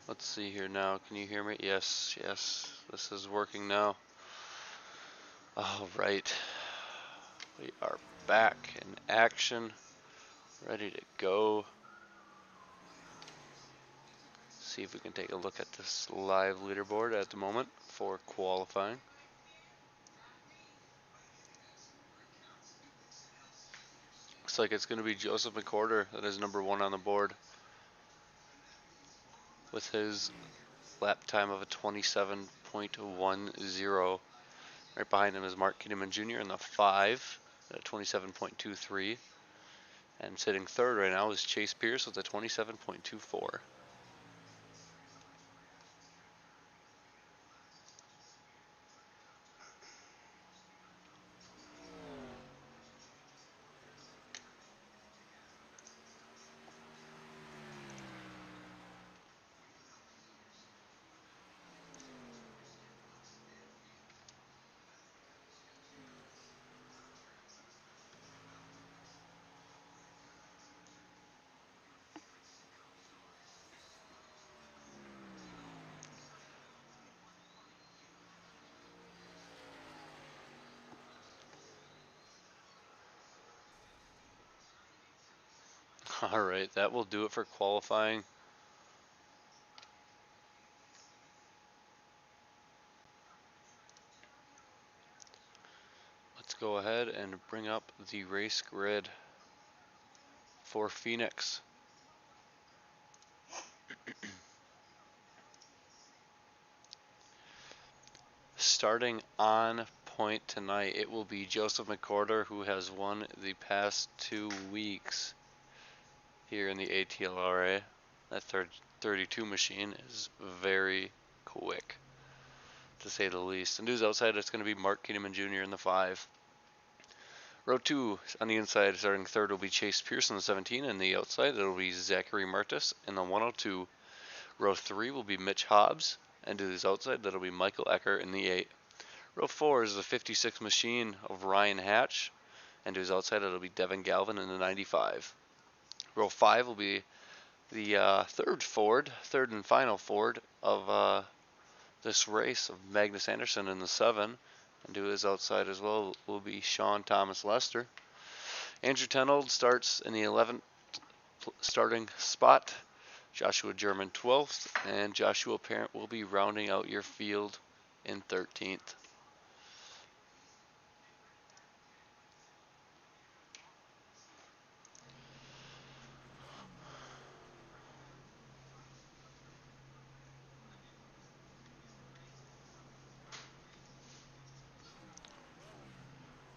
Let's see here now. Can you hear me? Yes, yes. This is working now. All right. We are back in action, ready to go. See if we can take a look at this live leaderboard at the moment for qualifying. Looks like it's going to be Joseph McCorder that is number 1 on the board with his lap time of a 27.10. Right behind him is Mark Kinnaman Jr. in the 5 at 27.23. And sitting third right now is Chase Pierce with a 27.24. All right, that will do it for qualifying. Let's go ahead and bring up the race grid for Phoenix. Starting on point tonight, it will be Joseph McCorder, who has won the past 2 weeks here in the ATLRA. That 32 machine is very quick, to say the least. And who's outside, it's going to be Mark Kinnaman Jr. in the 5. Row 2 on the inside, starting third, will be Chase Pierce in the 17, and the outside, it'll be Zachary Martis in the 102. Row 3 will be Mitch Hobbs, and to his outside, that'll be Michael Ecker in the 8. Row 4 is the 56 machine of Ryan Hatch, and to his outside, it'll be Devin Galvin in the 95. Row 5 will be the third and final Ford of this race of Magnus Anderson in the 7, and to his outside as well will be Sean Thomas Lester. Andrew Tenold starts in the 11th starting spot. Joshua German 12th, and Joshua Parent will be rounding out your field in 13th.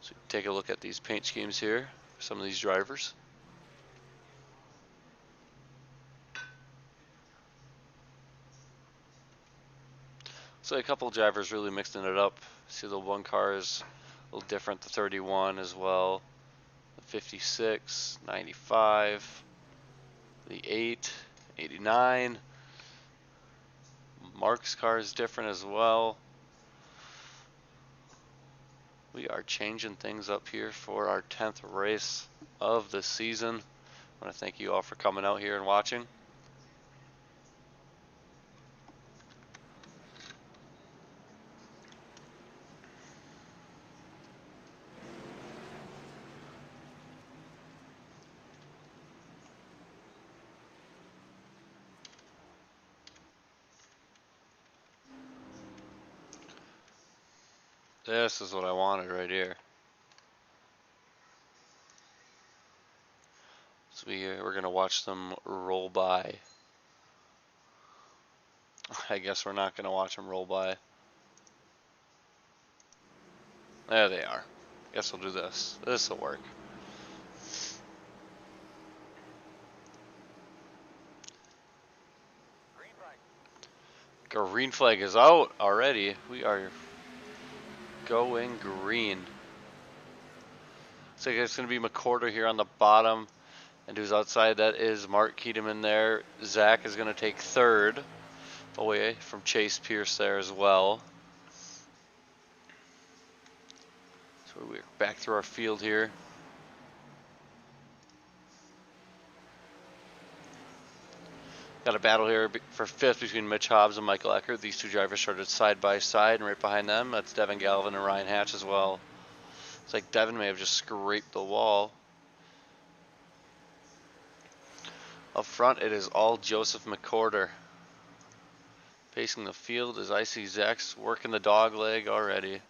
So take a look at these paint schemes here for some of these drivers. So a couple of drivers really mixing it up. See, the one car is a little different, the 31 as well, the 56, 95, the 8, 89. Mark's car is different as well. We are changing things up here for our 10th race of the season. I want to thank you all for coming out here and watching. This is what I wanted right here. So we're going to watch them roll by. I guess we're not going to watch them roll by. There they are. Guess we'll do this. This will work. Green flag is out already. We are going green. So it's going to be McCorder here on the bottom. And who's outside, that is Mark Keedeman there. Zach is going to take third away from Chase Pierce there as well. So we're back through our field here. Got a battle here for fifth between Mitch Hobbs and Michael Eckert. These two drivers started side by side, and right behind them, that's Devin Galvin and Ryan Hatch as well. It's like Devin may have just scraped the wall. Up front, it is all Joseph McCorder. Pacing the field as I see Zach's working the dog leg already.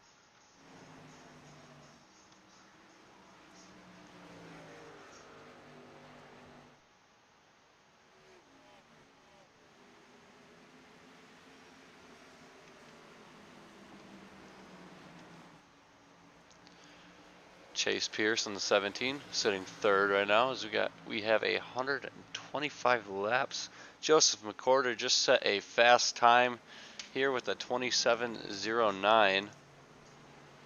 Chase Pierce on the 17, sitting third right now as we have 125 laps. Joseph McCorder just set a fast time here with a 27:09.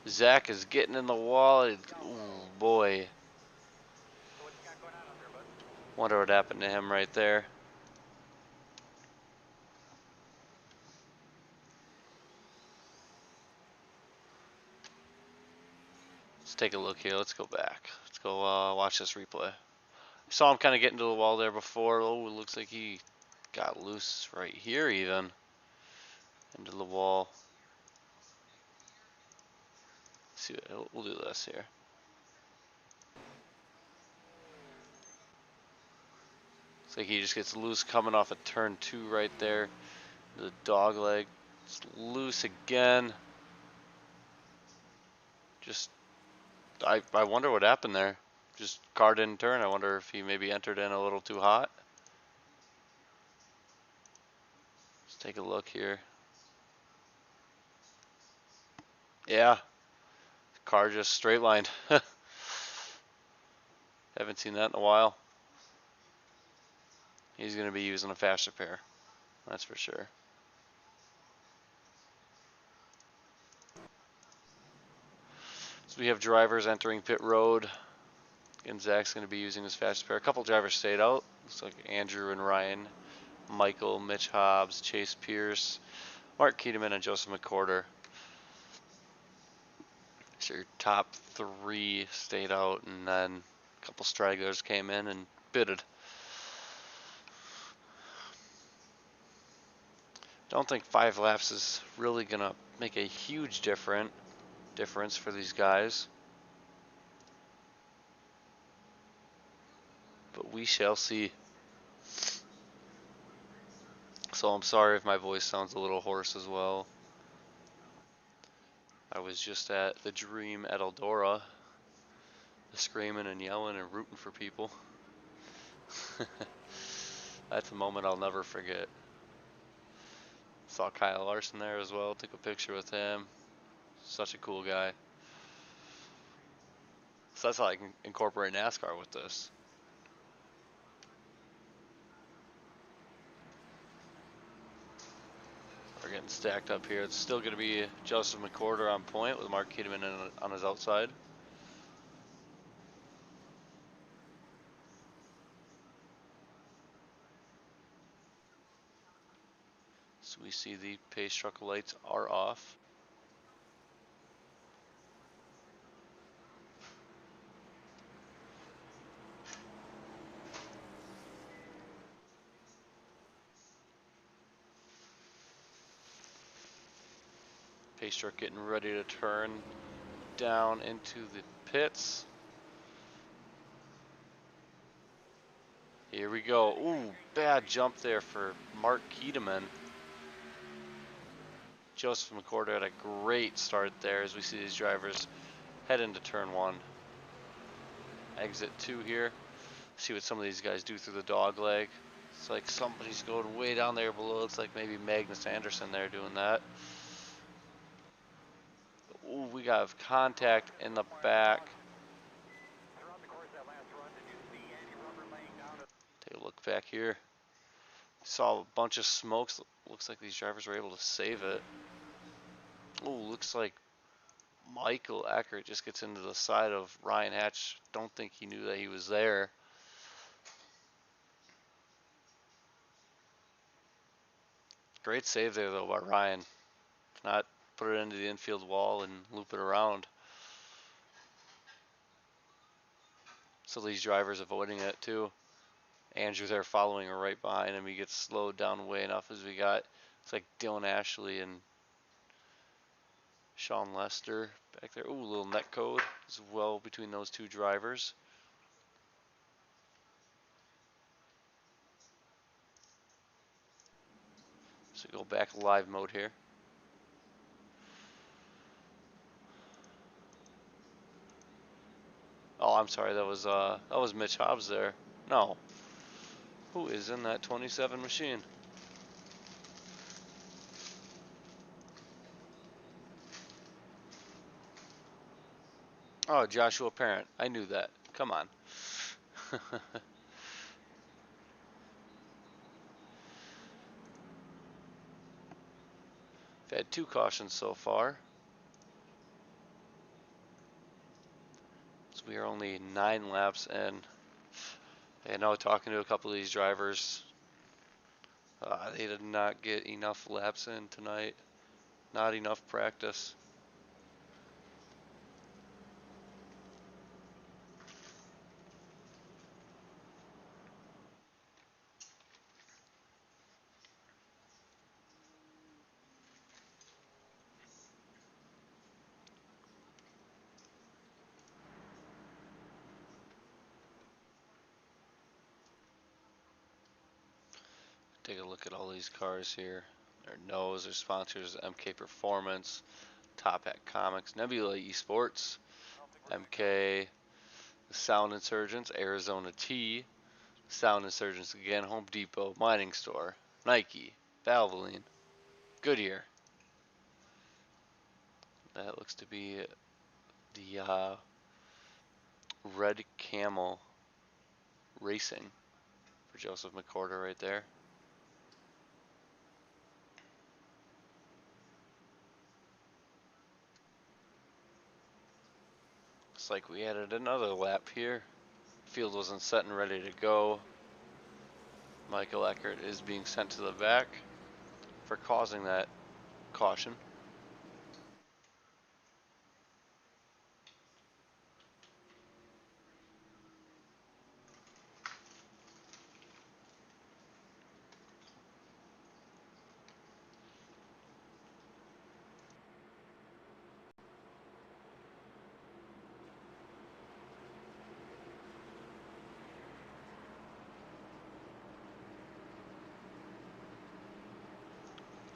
Zach is getting in the wall. Ooh, boy. Wonder what happened to him right there. Let's take a look here. Let's go back. Let's go watch this replay. I saw him kind of get into the wall there before. Oh, it looks like he got loose right here even. Into the wall. Let's see, we'll do this here. Looks like he just gets loose coming off of turn 2 right there. The dog leg. It's loose again. Just, I wonder what happened there. Just car didn't turn. I wonder if he maybe entered in a little too hot. Let's take a look here. Yeah, car just straight lined. Haven't seen that in a while. He's going to be using a fast repair. That's for sure. So we have drivers entering pit road. And Zach's going to be using his fast repair. A couple drivers stayed out. Looks like Andrew and Ryan, Michael, Mitch Hobbs, Chase Pierce, Mark Keeteman, and Joseph McCorder. So your top 3 stayed out, and then a couple stragglers came in and bidded. Don't think 5 laps is really going to make a huge difference for these guys. But we shall see. So I'm sorry if my voice sounds a little hoarse as well. I was just at the Dream at Eldora, screaming and yelling and rooting for people. That's a moment I'll never forget. Saw Kyle Larson there as well, took a picture with him. Such a cool guy. So that's how I can incorporate NASCAR with this. We're getting stacked up here. It's still going to be Joseph McCorder on point with Mark Keeteman on his outside. So we see the pace truck lights are off. Pace truck getting ready to turn down into the pits. Here we go. Ooh, bad jump there for Mark Keeteman. Joseph McCorder had a great start there as we see these drivers head into turn 1. Exit 2 here. See what some of these guys do through the dog leg. It's like somebody's going way down there below. Looks like maybe Magnus Anderson there doing that. Ooh, we got contact in the back. Take a look back here. Saw a bunch of smokes. Looks like these drivers were able to save it. Ooh, looks like Michael Eckert just gets into the side of Ryan Hatch. Don't think he knew that he was there. Great save there though by Ryan. Not put it into the infield wall and loop it around. So these drivers avoiding it too. Andrew there following right behind him. He gets slowed down way enough as we got, it's like Dylan Ashley and Sean Lester back there. Ooh, a little net code as well between those two drivers. So go back live mode here. Oh, I'm sorry, that was Mitch Hobbs there. No. Who is in that 27 machine? Oh, Joshua Parent. I knew that. Come on. We've had 2 cautions so far. So we are only 9 laps in. And now talking to a couple of these drivers, they did not get enough laps in tonight. Not enough practice. Take a look at all these cars here. Their nose, their sponsors, MK Performance, Top Hat Comics, Nebula Esports, MK, Sound Insurgents, Arizona T, Sound Insurgents again, Home Depot, Mining Store, Nike, Valvoline, Goodyear. That looks to be the Red Camel Racing for Joseph McCorder right there. Looks like we added another lap here. Field wasn't set and ready to go. Michael Eckert is being sent to the back for causing that caution.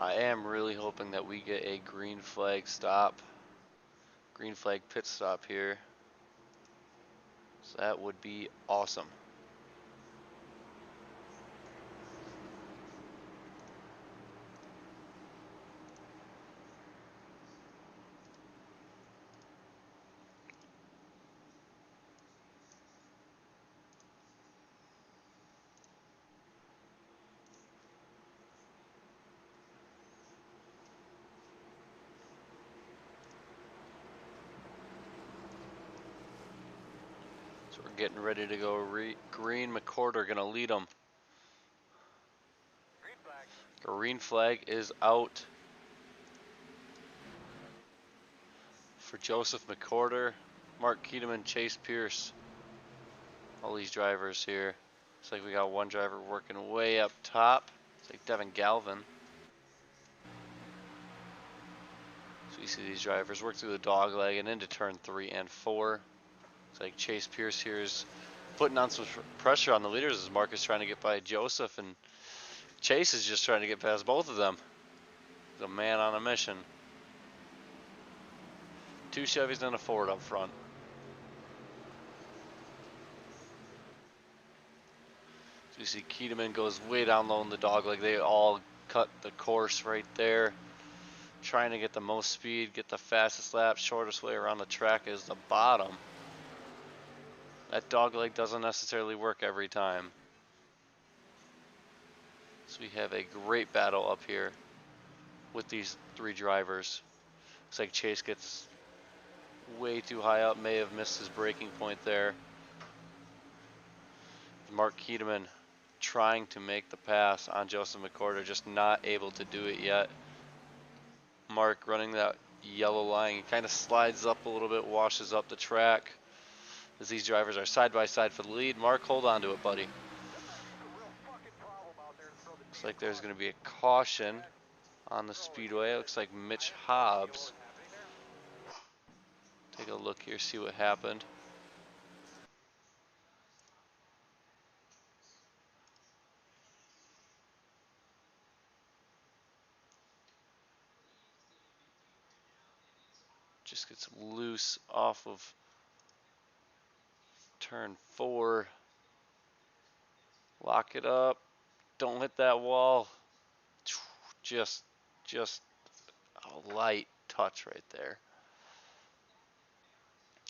I am really hoping that we get a green flag stop, green flag pit stop here. So that would be awesome. So we're getting ready to go green. McCorder gonna lead them. Green flag is out for Joseph McCorder, Mark Keeteman, Chase Pierce. All these drivers here. Looks like we got one driver working way up top. It's like Devin Galvin. So you see these drivers work through the dog leg and into turn 3 and 4. It's like Chase Pierce here is putting on some pressure on the leaders as Mark is trying to get by Joseph, and Chase is just trying to get past both of them. He's a man on a mission. 2 Chevys and a Ford up front. So you see Keeteman goes way down low in the dog leg. They all cut the course right there. Trying to get the most speed, get the fastest lap, shortest way around the track is the bottom. That dog leg doesn't necessarily work every time. So we have a great battle up here with these 3 drivers. Looks like Chase gets way too high up, may have missed his braking point there. Mark Keeteman trying to make the pass on Joseph McCorder, just not able to do it yet. Mark running that yellow line, he kind of slides up a little bit, washes up the track as these drivers are side by side for the lead. Mark, hold on to it, buddy. Looks like there's going to be a caution on the speedway. It looks like Mitch Hobbs. Take a look here, see what happened. Just gets loose off of turn 4. Lock it up. Don't hit that wall. Just a light touch right there.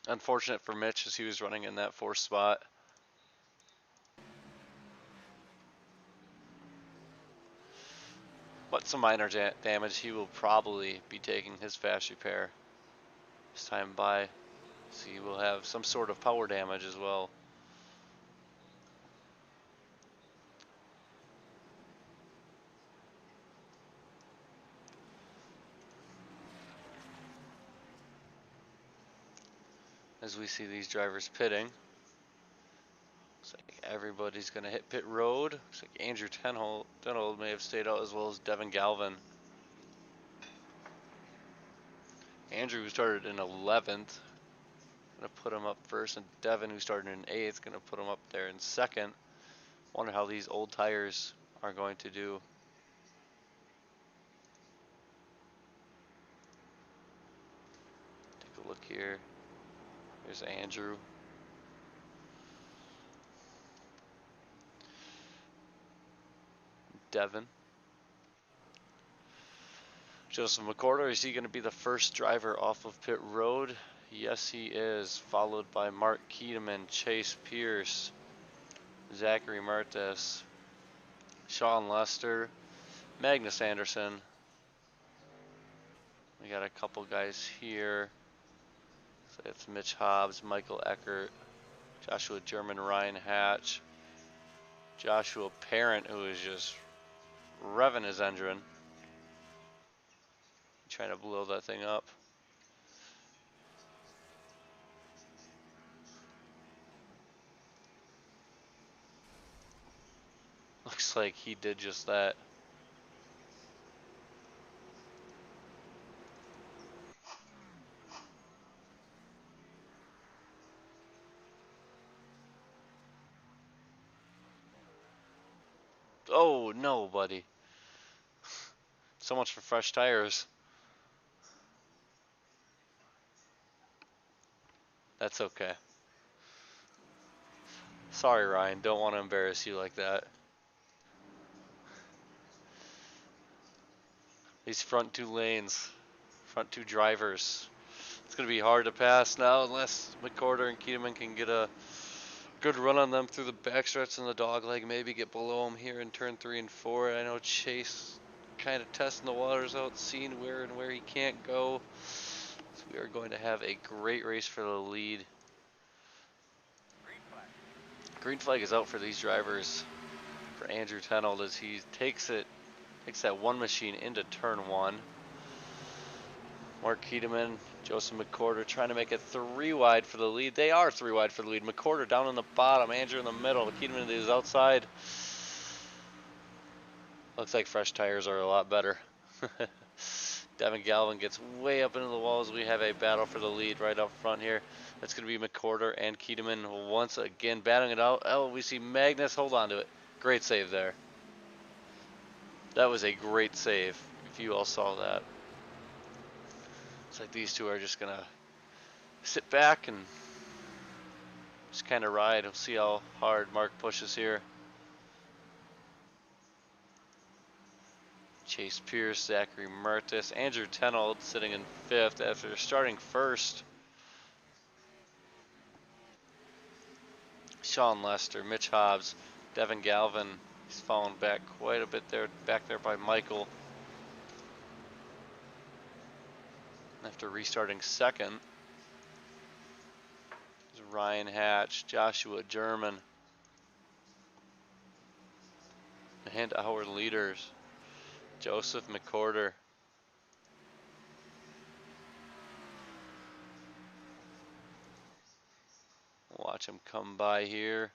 Unfortunate for Mitch as he was running in that 4th spot. But some minor damage. He will probably be taking his fast repair this time by. So he will have some sort of power damage as well. As we see these drivers pitting. Looks like everybody's going to hit pit road. Looks like Andrew Tenhold may have stayed out, as well as Devin Galvin. Andrew, who started in 11th, going to put him up first, and Devin, who started in 8th, going to put him up there in 2nd. Wonder how these old tires are going to do. Take a look here. There's Andrew. Devin. Joseph McCorder, is he going to be the first driver off of pit road? Yes, he is. Followed by Mark Keedeman, Chase Pierce, Zachary Martes, Sean Lester, Magnus Anderson. We got a couple guys here. So it's Mitch Hobbs, Michael Eckert, Joshua German, Ryan Hatch, Joshua Parent, who is just revving his engine, trying to blow that thing up. Looks like he did just that. Oh no, buddy. So much for fresh tires. That's okay. Sorry, Ryan. Don't want to embarrass you like that. These front 2 lanes, front 2 drivers. It's going to be hard to pass now unless McCorder and Keedeman can get a good run on them through the backstretch and the dog leg. Maybe get below them here in turn 3 and 4. I know Chase kind of testing the waters out, seeing where he can't go. So we are going to have a great race for the lead. Green flag is out for these drivers. For Andrew Tenhold as he takes that one machine into turn 1. Mark Keedeman, Joseph McCorder trying to make it 3 wide for the lead. They are 3 wide for the lead. McCorder down in the bottom, Andrew in the middle. Keedeman is outside. Looks like fresh tires are a lot better. Devin Galvin gets way up into the walls. We have a battle for the lead right up front here. That's going to be McCorder and Keedeman once again battling it out. Oh, we see Magnus hold on to it. Great save there. That was a great save, if you all saw that. It's like these two are just going to sit back and just kind of ride. We'll see how hard Mark pushes here. Chase Pierce, Zachary Martis, Andrew Tenhold sitting in 5th after starting 1st. Sean Lester, Mitch Hobbs, Devin Galvin. He's fallen back quite a bit there, back there by Michael. After restarting 2nd, there's Ryan Hatch, Joshua German, and our leaders, Joseph McCorder. Watch him come by here.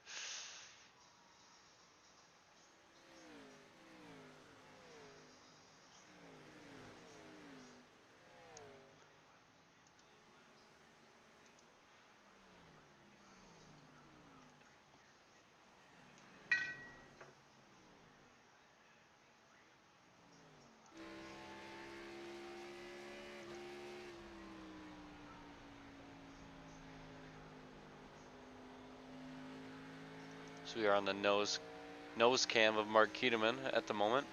So we are on the nose cam of Mark Keteman at the moment.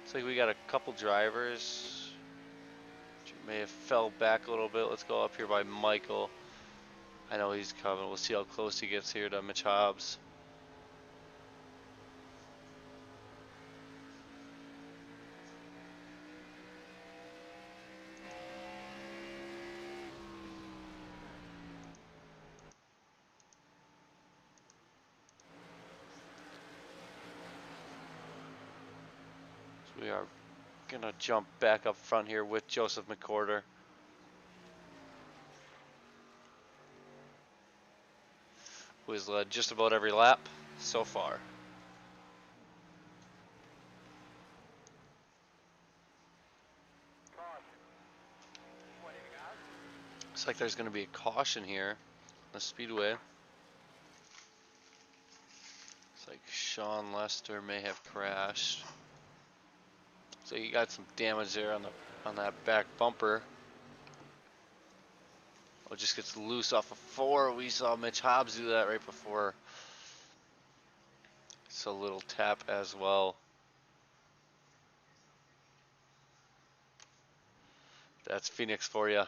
Looks like we got a couple drivers. May have fell back a little bit. Let's go up here by Michael. I know he's coming. We'll see how close he gets here to Mitch Hobbs. So we are gonna jump back up front here with Joseph McCorder. Who has led just about every lap so far. Looks like there's going to be a caution here on the speedway. Looks like Sean Lester may have crashed. So he got some damage there on that back bumper. Oh, just gets loose off of 4. We saw Mitch Hobbs do that right before. It's a little tap as well. That's Phoenix for you.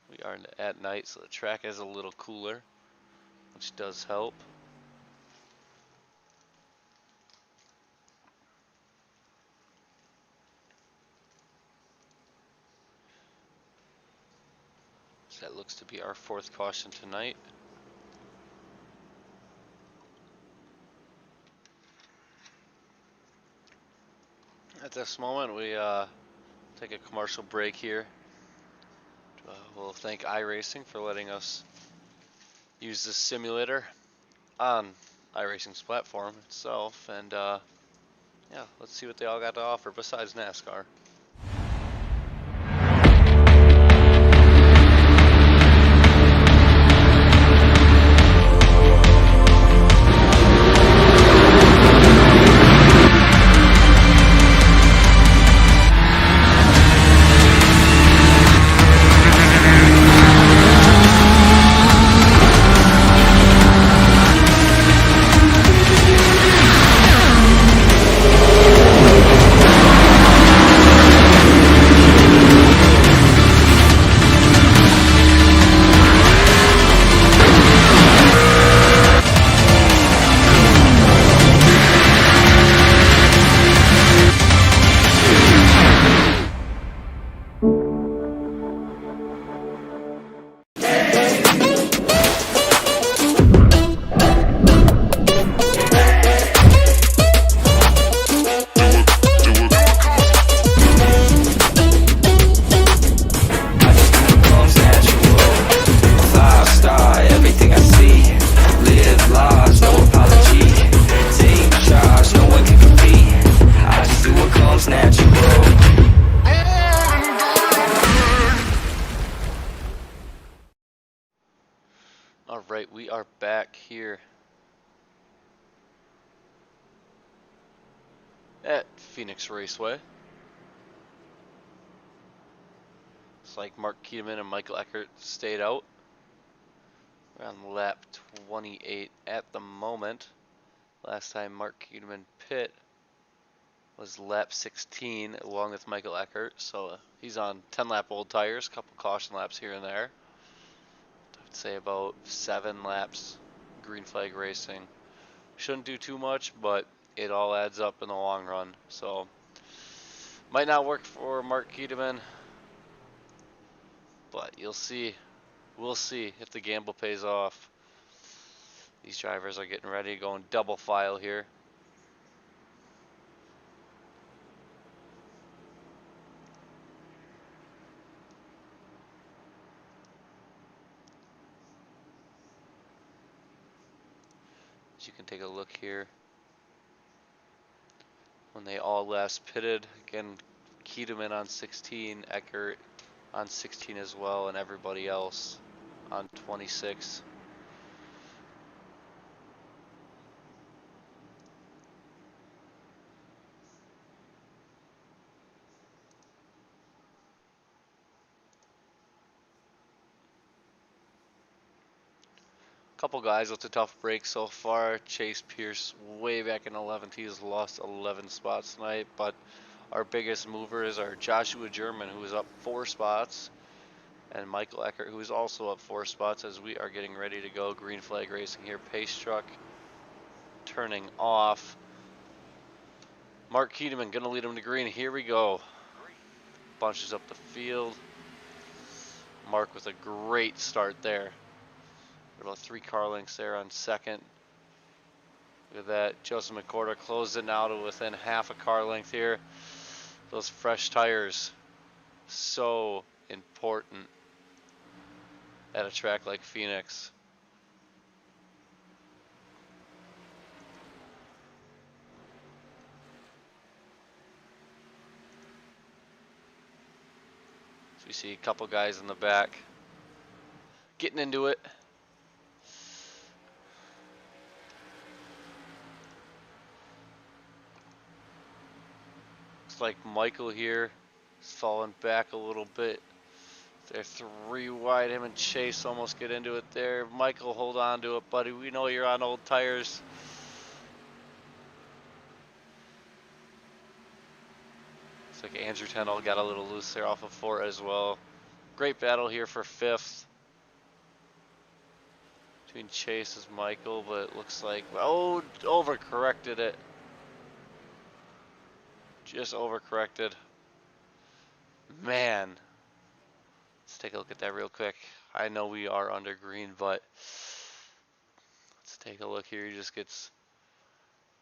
We are at night, so the track is a little cooler, which does help. So that looks to be our 4th caution tonight. At this moment, we take a commercial break here. We'll thank iRacing for letting us use this simulator on iRacing's platform itself, and yeah, let's see what they all got to offer besides NASCAR. Alright, we are back here at Phoenix Raceway. It's like Mark Keteman and Michael Eckert stayed out. We're on lap 28 at the moment. Last time Mark Keteman pit was lap 16 along with Michael Eckert, so he's on 10 lap old tires, couple caution laps here and there. I'd say about 7 laps green flag racing. Shouldn't do too much, but it all adds up in the long run. So might not work for Mark Keteman, but you'll see. We'll see if the gamble pays off. These drivers are getting ready, going double file here. As you can take a look here, when they all last pitted, again, Keteman on 16, Eckert on 16 as well, and everybody else on 26. Couple guys with a tough break so far. Chase Pierce way back in 11th. He has lost 11 spots tonight, but our biggest movers are Joshua German, who is up 4 spots, and Michael Eckert, who is also up 4 spots as we are getting ready to go. Green flag racing here. Pace truck turning off. Mark Keedeman going to lead him to green. Here we go. Bunches up the field. Mark with a great start there. About 3 car lengths there on second. Look at that. Joseph McCorder closed it now to within half a car length here. Those fresh tires, so important at a track like Phoenix. So we see a couple guys in the back getting into it. Looks like Michael here is falling back a little bit. They're 3 wide. Him and Chase almost get into it there. Michael, hold on to it, buddy. We know you're on old tires. Looks like Andrew Tennell got a little loose there off of 4 as well. Great battle here for 5th between Chase and Michael, but it looks like, oh, overcorrected it. Just overcorrected. Man. Let's take a look at that real quick. I know we are under green, but let's take a look here. He just gets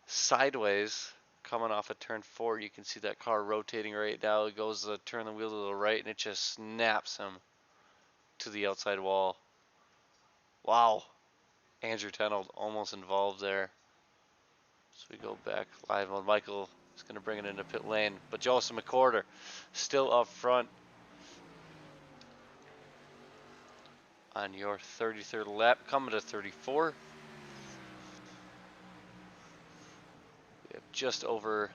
sideways coming off of turn 4. You can see that car rotating right now. It goes to turn the wheel to the right, and it just snaps him to the outside wall. Wow. Andrew Tennell almost involved there. So we go back live on Michael. Is going to bring it into pit lane. But Joseph McCorder still up front on your 33rd lap, coming to 34. We have just over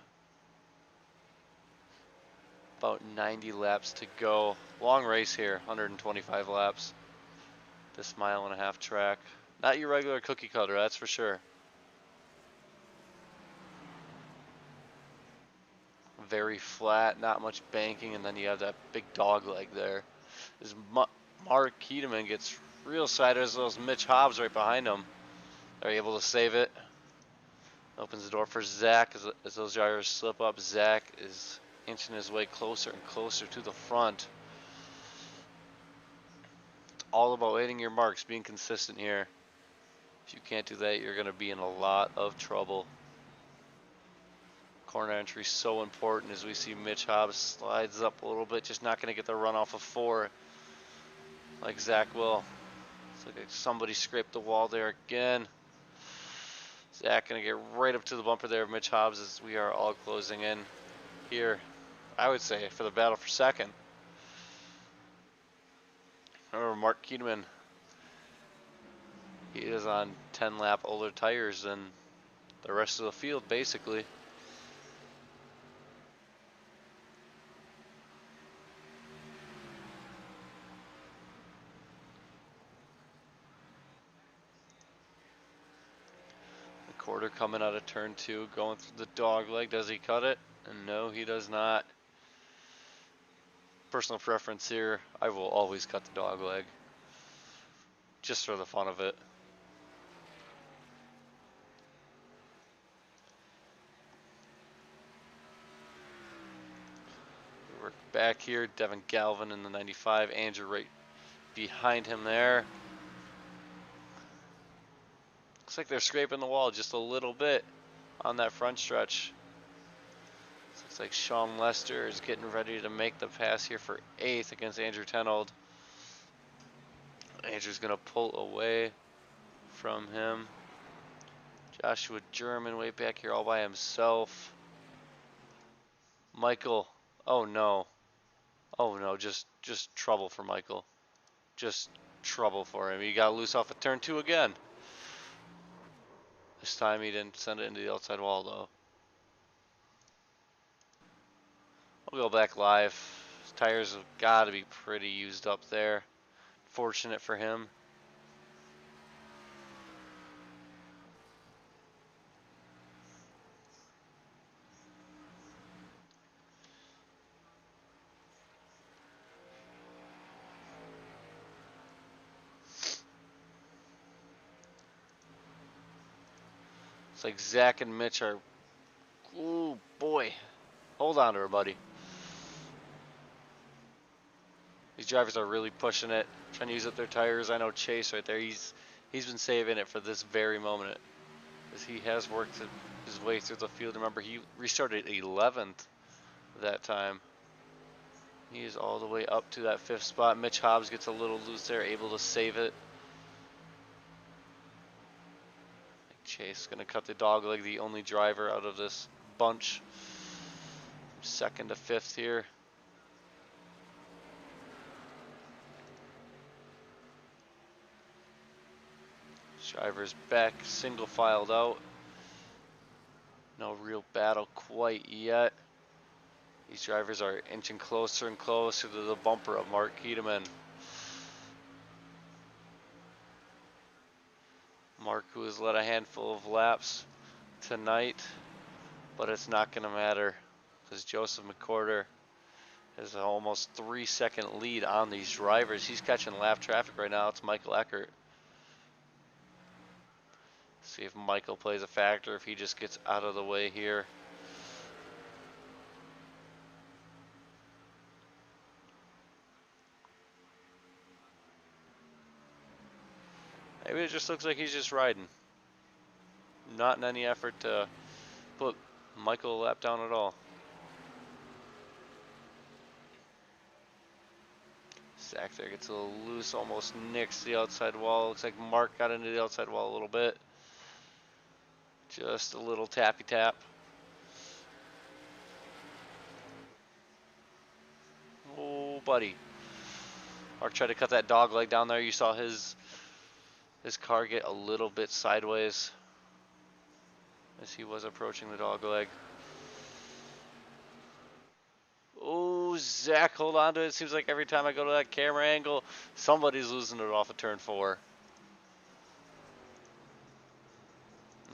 about 90 laps to go. Long race here, 125 laps. This 1.5 mile track. Not your regular cookie cutter, that's for sure. Very flat, not much banking, and then you have that big dog leg there. As Mark Keedeman gets real sideways, those Mitch Hobbs right behind him. They're able to save it. Opens the door for Zach as those drivers slip up. Zach is inching his way closer and closer to the front. It's all about hitting your marks, being consistent here. If you can't do that, you're going to be in a lot of trouble. Corner entry so important as we see Mitch Hobbs slides up a little bit, just not going to get the run off of 4 like Zach will. Looks like somebody scraped the wall there again. Zach going to get right up to the bumper there of Mitch Hobbs as we are all closing in here, I would say, for the battle for second. Remember, Mark Keedeman, he is on 10 lap older tires than the rest of the field, basically. Quarter coming out of turn 2, going through the dog leg. Does he cut it? And no, he does not. Personal preference here, I will always cut the dog leg, just for the fun of it. We're back here, Devin Galvin in the 95, Andrew right behind him there. Looks like they're scraping the wall just a little bit on that front stretch. Looks like Sean Lester is getting ready to make the pass here for 8th against Andrew Tennell. Andrew's going to pull away from him. Joshua German way back here all by himself. Michael, oh no. Oh no, just trouble for Michael. Just trouble for him. He got loose off of turn 2 again. This time he didn't send it into the outside wall though. We'll go back live. His tires have got to be pretty used up there. Fortunate for him. It's like Zach and Mitch are, ooh boy, hold on to her, buddy. These drivers are really pushing it, trying to use up their tires. I know Chase right there, he's been saving it for this very moment, as he has worked his way through the field. Remember, he restarted 11th that time. He is all the way up to that 5th spot. Mitch Hobbs gets a little loose there, able to save it. Chase is going to cut the dog leg, the only driver out of this bunch. From 2nd to 5th here. Driver's back, single filed out. No real battle quite yet. These drivers are inching closer and closer to the bumper of Mark Keteman. Mark, who has led a handful of laps tonight, but it's not going to matter because Joseph McCorder has an almost 3-second lead on these drivers. He's catching lap traffic right now. It's Michael Eckert. See if Michael plays a factor, if he just gets out of the way here. Maybe it just looks like he's just riding. Not in any effort to put Michael a lap down at all. Zach there gets a little loose, almost nicks the outside wall. Looks like Mark got into the outside wall a little bit. Just a little tappy tap. Oh, buddy. Mark tried to cut that dog leg down there. You saw his car get a little bit sideways as he was approaching the dog leg. Oh, Zach, hold on to it. It seems like every time I go to that camera angle, somebody's losing it off of turn 4.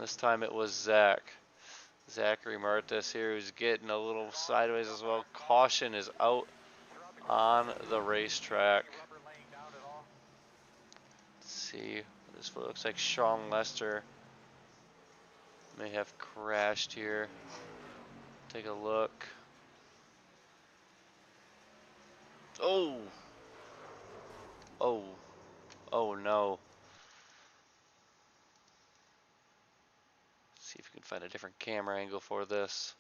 This time it was Zach. Zachary Martis here, who's getting a little sideways as well. Caution is out on the racetrack. Let's see. This looks like Sean Lester may have crashed here. Take a look. Oh! Oh. Oh no. See if we can find a different camera angle for this.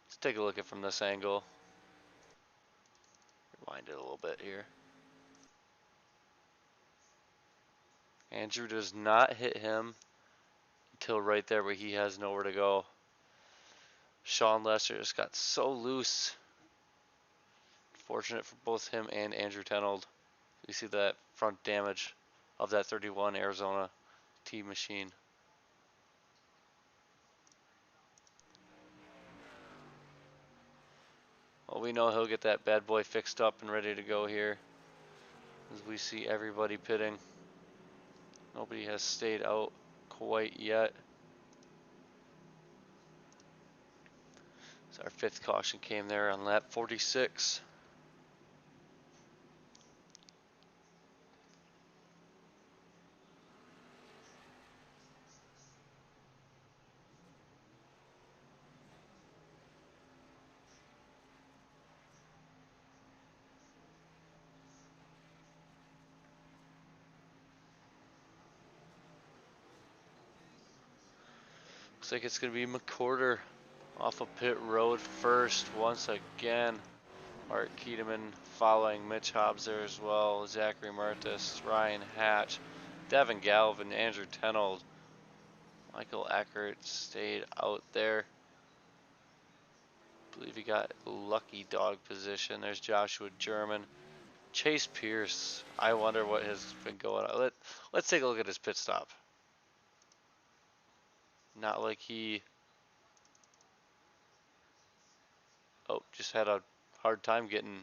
Let's take a look at it from this angle. Rewind it a little bit here. Andrew does not hit him until right there where he has nowhere to go. Sean Lester just got so loose. Fortunate for both him and Andrew Tenold. You see that front damage of that 31 Arizona T machine. Well, we know he'll get that bad boy fixed up and ready to go here, as we see everybody pitting. Nobody has stayed out quite yet. So our 5th caution came there on lap 46. Looks like it's going to be McCorder off of pit road first once again. Mark Keteman following Mitch Hobbs there as well. Zachary Martis, Ryan Hatch, Devin Galvin, Andrew Tenold. Michael Eckert stayed out there. I believe he got lucky dog position. There's Joshua German. Chase Pierce. I wonder what has been going on. Let's take a look at his pit stop. Not like he just had a hard time getting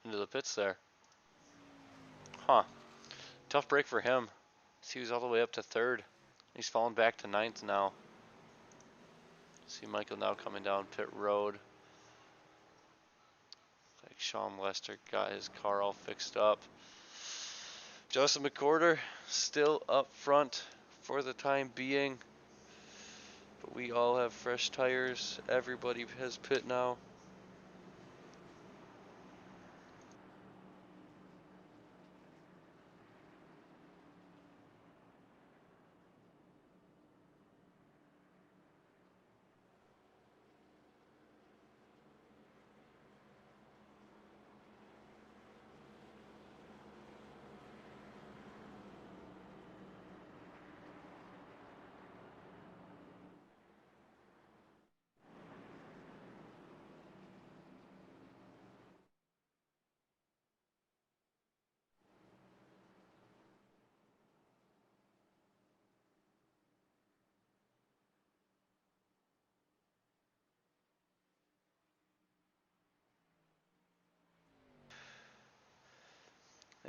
into the pits there. Huh. Tough break for him. He was all the way up to 3rd. He's fallen back to 9th now. See Michael now coming down pit road. Like Sean Lester got his car all fixed up. Joseph McCorder still up front for the time being. We all have fresh tires. Everybody has pit now.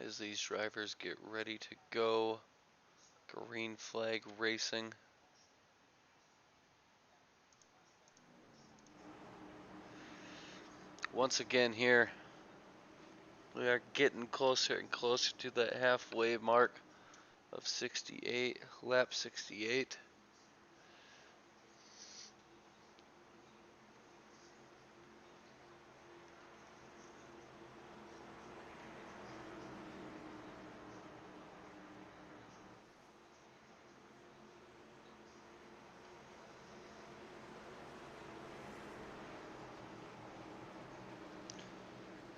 As these drivers get ready to go, green flag racing. Once again here, we are getting closer and closer to that halfway mark of 68, lap 68.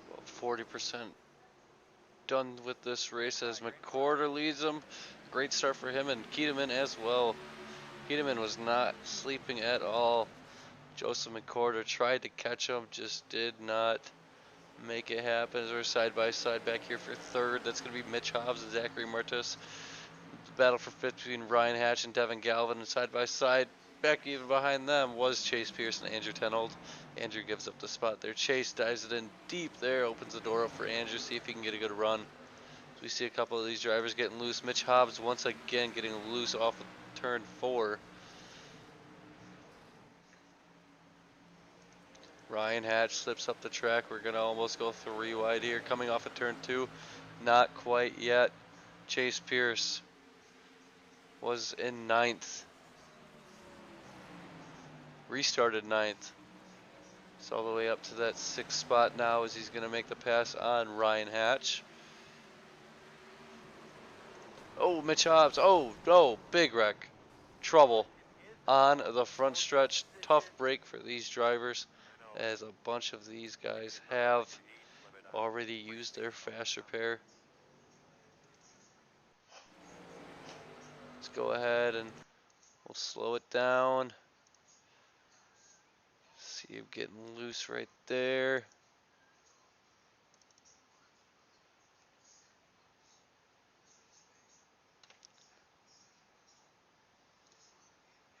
About 40% done with this race as McCorder leads them. Great start for him and Keteman as well. Keteman was not sleeping at all. Joseph McCorder tried to catch him, just did not make it happen. As we're side by side back here for third. That's going to be Mitch Hobbs and Zachary Martis. Battle for fifth between Ryan Hatch and Devin Galvin, and side by side, back even behind them was Chase Pierce and Andrew Tenold. Andrew gives up the spot there. Chase dives it in deep there, opens the door up for Andrew, see if he can get a good run. So we see a couple of these drivers getting loose. Mitch Hobbs once again getting loose off of turn 4. Ryan Hatch slips up the track. We're going to almost go 3 wide here. Coming off of turn 2. Not quite yet. Chase Pierce was in 9th. Restarted 9th. It's all the way up to that 6th spot now as he's going to make the pass on Ryan Hatch. Oh, Mitch Hobbs. Oh, big wreck. Trouble on the front stretch. Tough break for these drivers as a bunch of these guys have already used their fast repair. Let's go ahead and we'll slow it down. See him getting loose right there.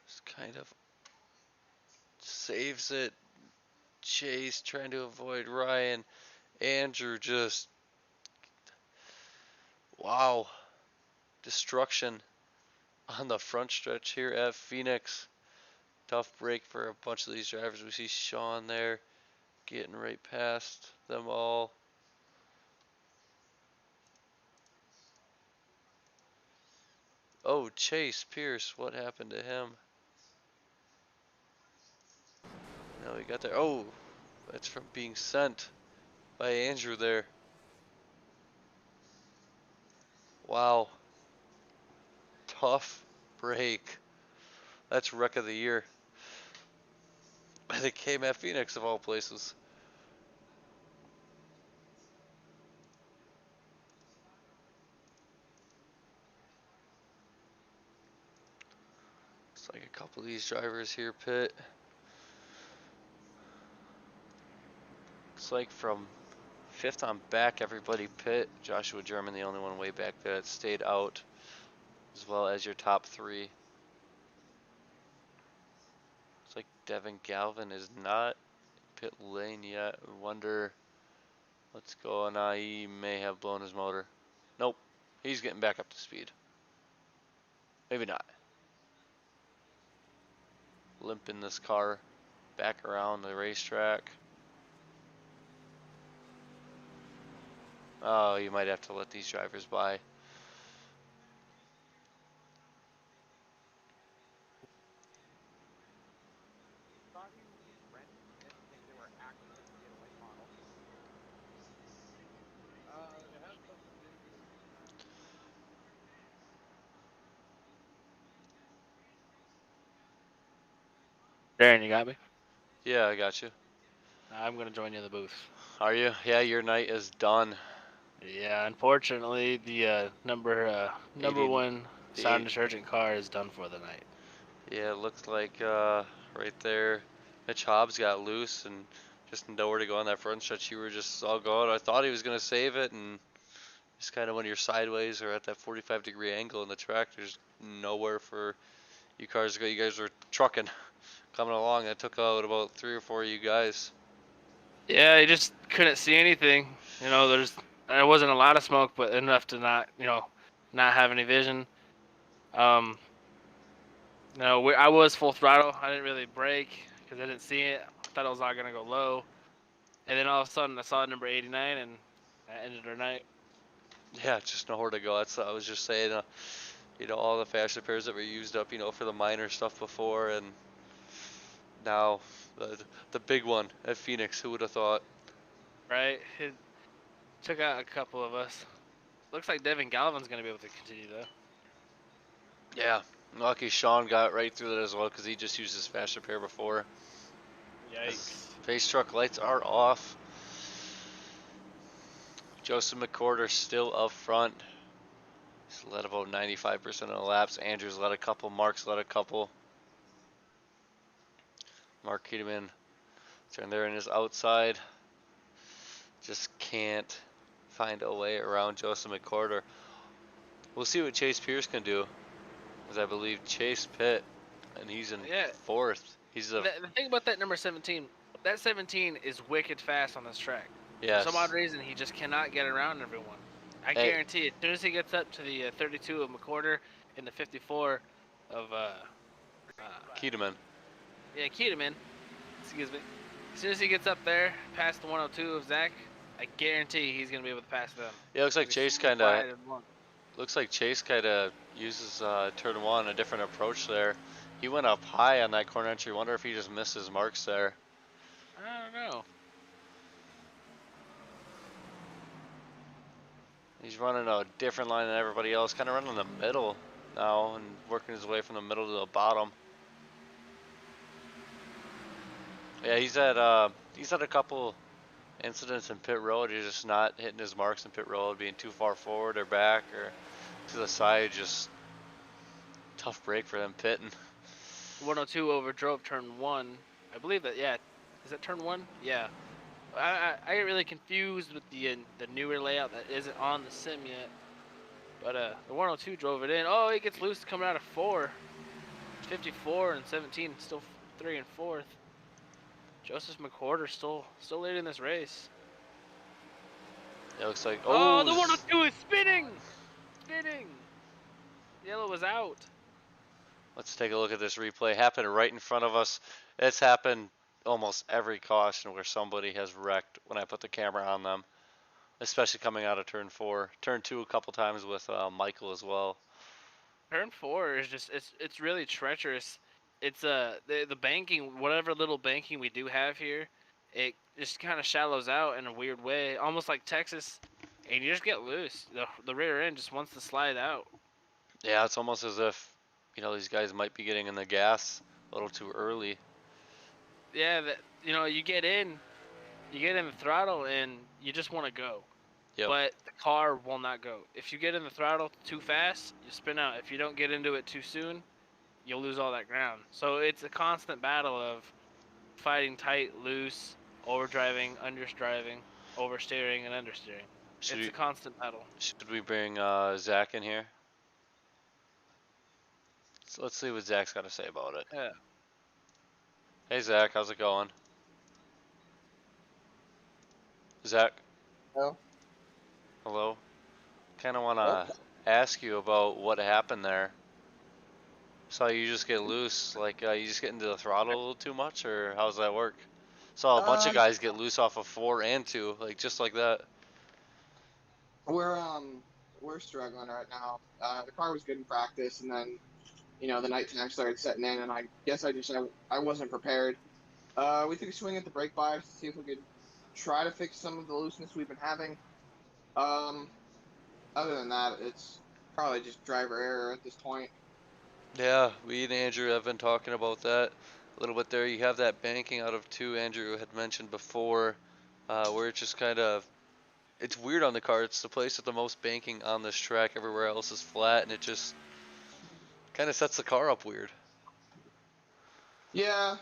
Just kind of saves it. Chase trying to avoid Ryan. Andrew just, wow, destruction on the front stretch here at Phoenix. Tough break for a bunch of these drivers. We see Sean there getting right past them all. Oh, Chase Pierce, what happened to him? No, he got there. Oh, that's from being sent by Andrew there. Wow. Tough break. That's wreck of the year. And it came at Phoenix of all places. It's like a couple of these drivers here pit. It's like from 5th on back, everybody pit. Joshua German, the only one way back there that stayed out, as well as your top 3. It's like Devin Galvin is not pit lane yet. I wonder what's going on. He may have blown his motor. Nope, he's getting back up to speed. Maybe not. Limping this car back around the racetrack. Oh, you might have to let these drivers by. Darren, you got me? Yeah, I got you. I'm going to join you in the booth. Are you? Yeah, your night is done. Yeah, unfortunately, the number 80, one the sound 80. insurgent car is done for the night. Yeah, it looks like right there, Mitch Hobbs got loose and just nowhere to go on that front stretch. You were just all going. I thought he was gonna save it, and just kind of when you're sideways or at that 45-degree angle in the track, there's nowhere for you cars to go. You guys were trucking, coming along. It took out about 3 or 4 of you guys. Yeah, I just couldn't see anything. There wasn't a lot of smoke, but enough to not have any vision. Um, I was full throttle. I didn't really brake because I didn't see it. I thought it was all gonna go low, and then all of a sudden I saw number 89, and that ended our night. Yeah, just nowhere to go. That's I was just saying. All the fascia pairs that were used up, for the minor stuff before, and now the big one at Phoenix. Who would have thought? Right? It took out a couple of us. Looks like Devin Galvin's gonna be able to continue though. Yeah, lucky Sean got right through that as well because he just used his fascia pair before. His Yikes. face truck lights are off. Joseph McCorder still up front. He's led about 95% of the laps. Andrews led a couple. Mark's led a couple. Mark Keteman turned there in his outside. Just can't find a way around Joseph McCorder. We'll see what Chase Pierce can do, as I believe Chase pit, and he's in Yeah. fourth. He's a The thing about that number 17, that 17 is wicked fast on this track. For some odd yes. reason, he just cannot get around everyone. I Hey, guarantee, as soon as he gets up to the 32 of McCorder and the 54 of Keteman. yeah, Keteman, excuse me. As soon as he gets up there past the 102 of Zach, I guarantee he's gonna be able to pass them. Yeah, looks like He's Chase super kind of quiet and one. uses turn one a different approach there. He went up high on that corner entry. Wonder if he just missed his marks there. I don't know. He's running a different line than everybody else, kind of running the middle now and working his way from the middle to the bottom. Yeah, he's had a couple incidents in pit road. He's just not hitting his marks in pit road, being too far forward or back or to the side. Just tough break for them pitting. 102 overdrove turn one. I believe that. Yeah, is that turn one? Yeah. I get really confused with the newer layout that isn't on the sim yet. But the 102 drove it in. Oh, it gets loose coming out of 4. 54 and 17, still 3 and 4th. Joseph McCorder still leading this race. It looks like Oh, the 102 is spinning, spinning. Yellow was out. Let's take a look at this replay. Happened right in front of us. It's happened almost every caution where somebody has wrecked when I put the camera on them, especially coming out of turn 4. Turn 2 a couple times with Michael as well. Turn 4 is just it's really treacherous. It's the banking, whatever little banking we do have here, it just kind of shallows out in a weird way, almost like Texas, and you just get loose. The rear end just wants to slide out. Yeah, it's almost as if, these guys might be getting in the gas a little too early. Yeah, you get in the throttle, and you just want to go. Yep. But the car will not go. If you get in the throttle too fast, you spin out. If you don't get into it too soon, you'll lose all that ground. So it's a constant battle of fighting tight, loose, overdriving, underdriving, oversteering, and understeering. It's a constant battle. Should we bring Zach in here? So let's see what Zach's got to say about it. Yeah. Hey Zach, how's it going? Zach? Hello? Hello? Kind of want What? to ask you about what happened there. Saw you just get loose, like you just get into the throttle a little too much, or how's that work? Saw a bunch of guys get loose off of 4 and 2, like just like that. We're struggling right now. The car was good in practice, and then the nighttime started setting in, and I guess I wasn't prepared. We took a swing at the brake bias to see if we could try to fix some of the looseness we've been having. Um, Other than that, it's probably just driver error at this point. Yeah, we and Andrew have been talking about that. a little bit there. You have that banking out of 2 Andrew had mentioned before, where it's just kind of, it's weird on the car. It's the place with the most banking on this track. Everywhere else is flat, and it just kind of sets the car up weird. Yeah,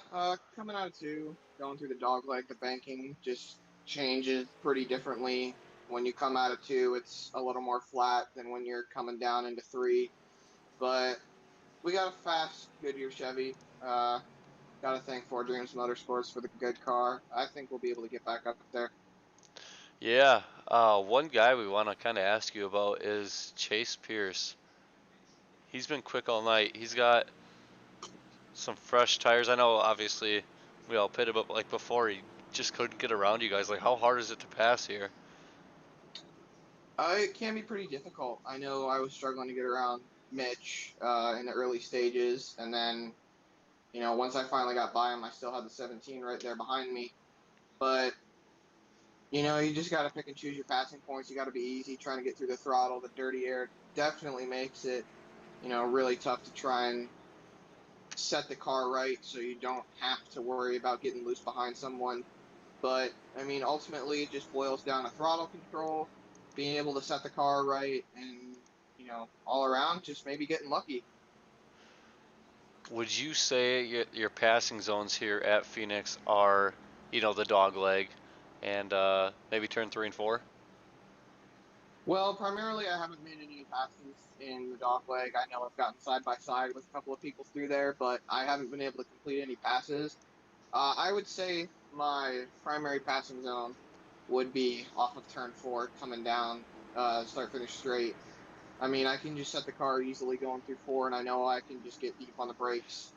coming out of 2, going through the dog leg, the banking just changes pretty differently. When you come out of 2, it's a little more flat than when you're coming down into 3. But we got a fast Goodyear Chevy. Got to thank Ford Dreams Motorsports for the good car. I think we'll be able to get back up there. Yeah, one guy we want to kind of ask you about is Chase Pierce. He's been quick all night. He's got some fresh tires. I know, obviously, we all pitted, but like before, he just couldn't get around you guys. Like, how hard is it to pass here? It can be pretty difficult. I know I was struggling to get around Mitch in the early stages, and then once I finally got by him, I still had the 17 right there behind me. But you just got to pick and choose your passing points. You got to be easy trying to get through the throttle. The dirty air definitely makes it really tough to try and set the car right so you don't have to worry about getting loose behind someone. But I mean, ultimately, it just boils down to throttle control, being able to set the car right, and all around, just maybe getting lucky. Would you say your passing zones here at Phoenix are, the dog leg and maybe turn 3 and 4? Well, primarily, I haven't made any passes in the dog leg. I know I've gotten side by side with a couple of people through there, but I haven't been able to complete any passes. I would say my primary passing zone would be off of turn 4, coming down, start finish straight. I mean, I can just set the car easily going through 4, and I know I can just get deep on the brakes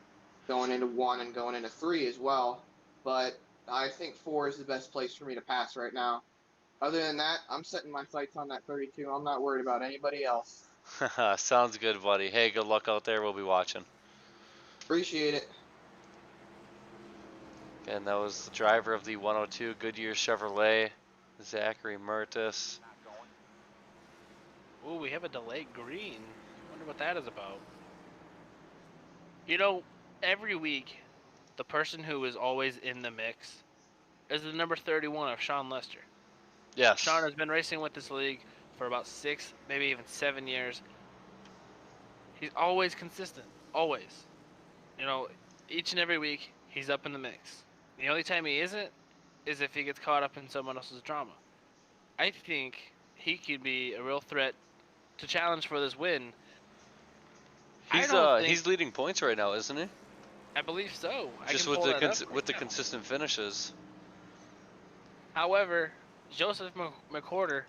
going into 1 and going into 3 as well. But I think 4 is the best place for me to pass right now. Other than that, I'm setting my sights on that 32. I'm not worried about anybody else. Sounds good, buddy. Hey, good luck out there. We'll be watching. Appreciate it. And that was the driver of the 102 Goodyear Chevrolet, Zachary Mertis. Ooh, we have a delayed green. Wonder what that is about. Every week, the person who is always in the mix is the number 31 of Sean Lester. Yes. Sean has been racing with this league for about 6, maybe even 7 years. He's always consistent. Always. Each and every week, he's up in the mix. The only time he isn't is if he gets caught up in someone else's drama. I think he could be a real threat to challenge for this win. He's leading points right now, isn't he? I believe so. Just with the consistent finishes. However, Joseph McWhorter,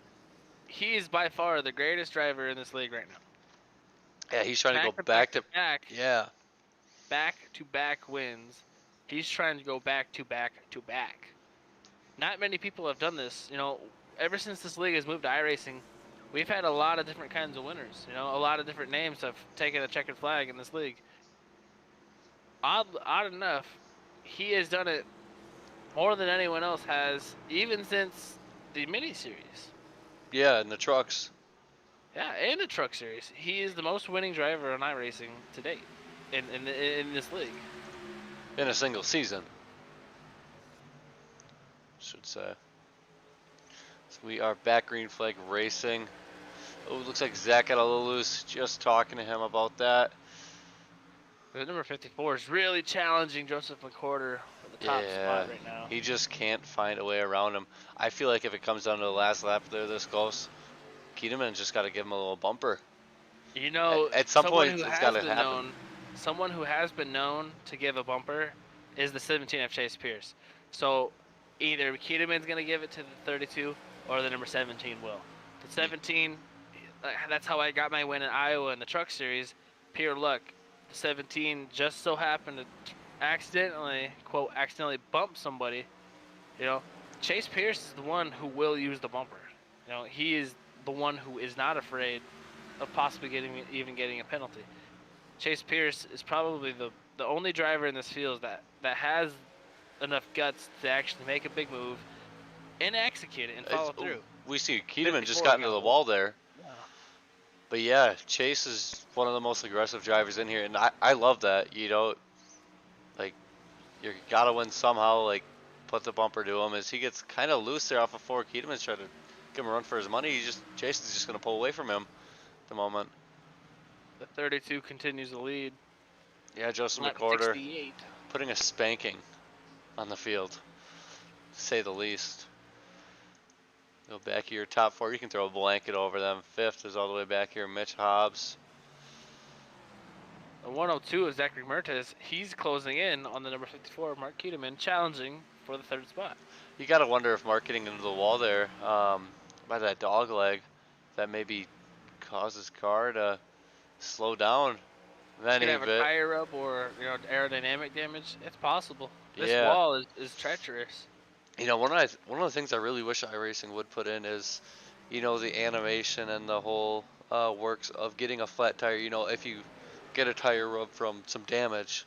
he is by far the greatest driver in this league right now. Yeah, he's trying to go back to back. Yeah. Back-to-back wins. He's trying to go back-to-back-to-back. Not many people have done this. Ever since this league has moved to iRacing, we've had a lot of different kinds of winners. A lot of different names have taken a checkered flag in this league. Odd enough, he has done it more than anyone else has, even since the mini-series. Yeah, and the trucks. Yeah, and the truck series. He is the most winning driver on iRacing to date in this league. In a single season, should say. So we are back green flag racing. Oh, it looks like Zach got a little loose. Just talking to him about that. The number 54 is really challenging Joseph McWhorter for the top spot right now. He just can't find a way around him. I feel like if it comes down to the last lap, they're this close. Kiedeman's just got to give him a little bumper. At some point, it's got to happen. Someone who has been known to give a bumper is the 17 of Chase Pierce. So either Kiedeman's going to give it to the 32 or the number 17 will. The 17, that's how I got my win in Iowa in the Truck Series. Pure luck. The 17 just so happened to accidentally bump somebody. Chase Pierce is the one who will use the bumper. He is the one who is not afraid of possibly getting a penalty. Chase Pierce is probably the only driver in this field that has enough guts to actually make a big move and execute it and follow through. We see Kiedemann just got into the wall there. Yeah. But yeah, Chase is one of the most aggressive drivers in here, and I love that. Like, You gotta win somehow. Like, put the bumper to him. As he gets kind of loose there off of 4, Keateman's trying to give him a run for his money. Jason's just gonna pull away from him at the moment. The 32 continues the lead. Yeah, Joseph Lap McWhorter 68. putting a spanking on the field, to say the least. Go back here, top 4. You can throw a blanket over them. 5th is all the way back here, Mitch Hobbs. The 102 is Zachary Mertes. He's closing in on the number 54, Mark Keteman, challenging for the 3rd spot. You gotta wonder if Mark getting into the wall there by that dog leg, that maybe causes car to slow down. Then Could have a tire up or aerodynamic damage. It's possible. This Yeah. wall is treacherous. You know, one of the things I really wish iRacing would put in is, the animation and the whole works of getting a flat tire. If you get a tire rub from some damage,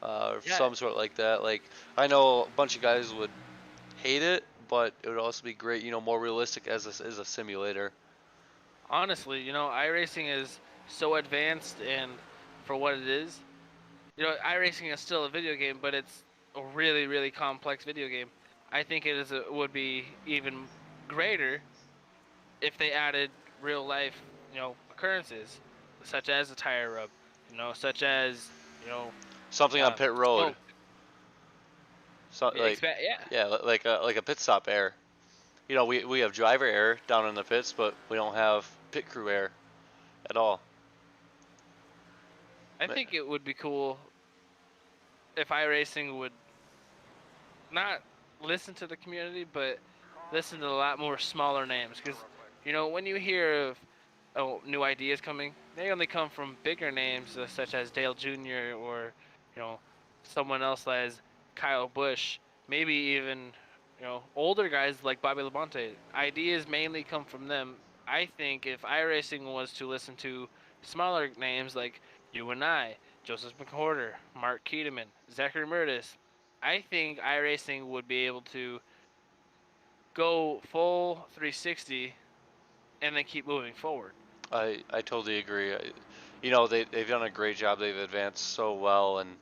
or some sort like that. Like, I know a bunch of guys would hate it, but it would also be great. More realistic as this is a simulator. Honestly, iRacing is so advanced, and for what it is, iRacing is still a video game, but it's a really, really complex video game. I think it would be even greater if they added real life, occurrences, such as a tire rub, such as, something on pit road. So, like a pit stop error. We have driver error down in the pits, but we don't have pit crew error at all. I think it would be cool if iRacing would not listen to the community, but listen to a lot more smaller names. Because, when you hear of new ideas coming, they only come from bigger names such as Dale Jr. or, someone else as Kyle Busch. Maybe even, older guys like Bobby Labonte. Ideas mainly come from them. I think if iRacing was to listen to smaller names like you and I, Joseph McWhorter, Mark Keteman, Zachary Mertes, I think iRacing would be able to go full 360 and then keep moving forward. I totally agree. They've done a great job. They've advanced so well, and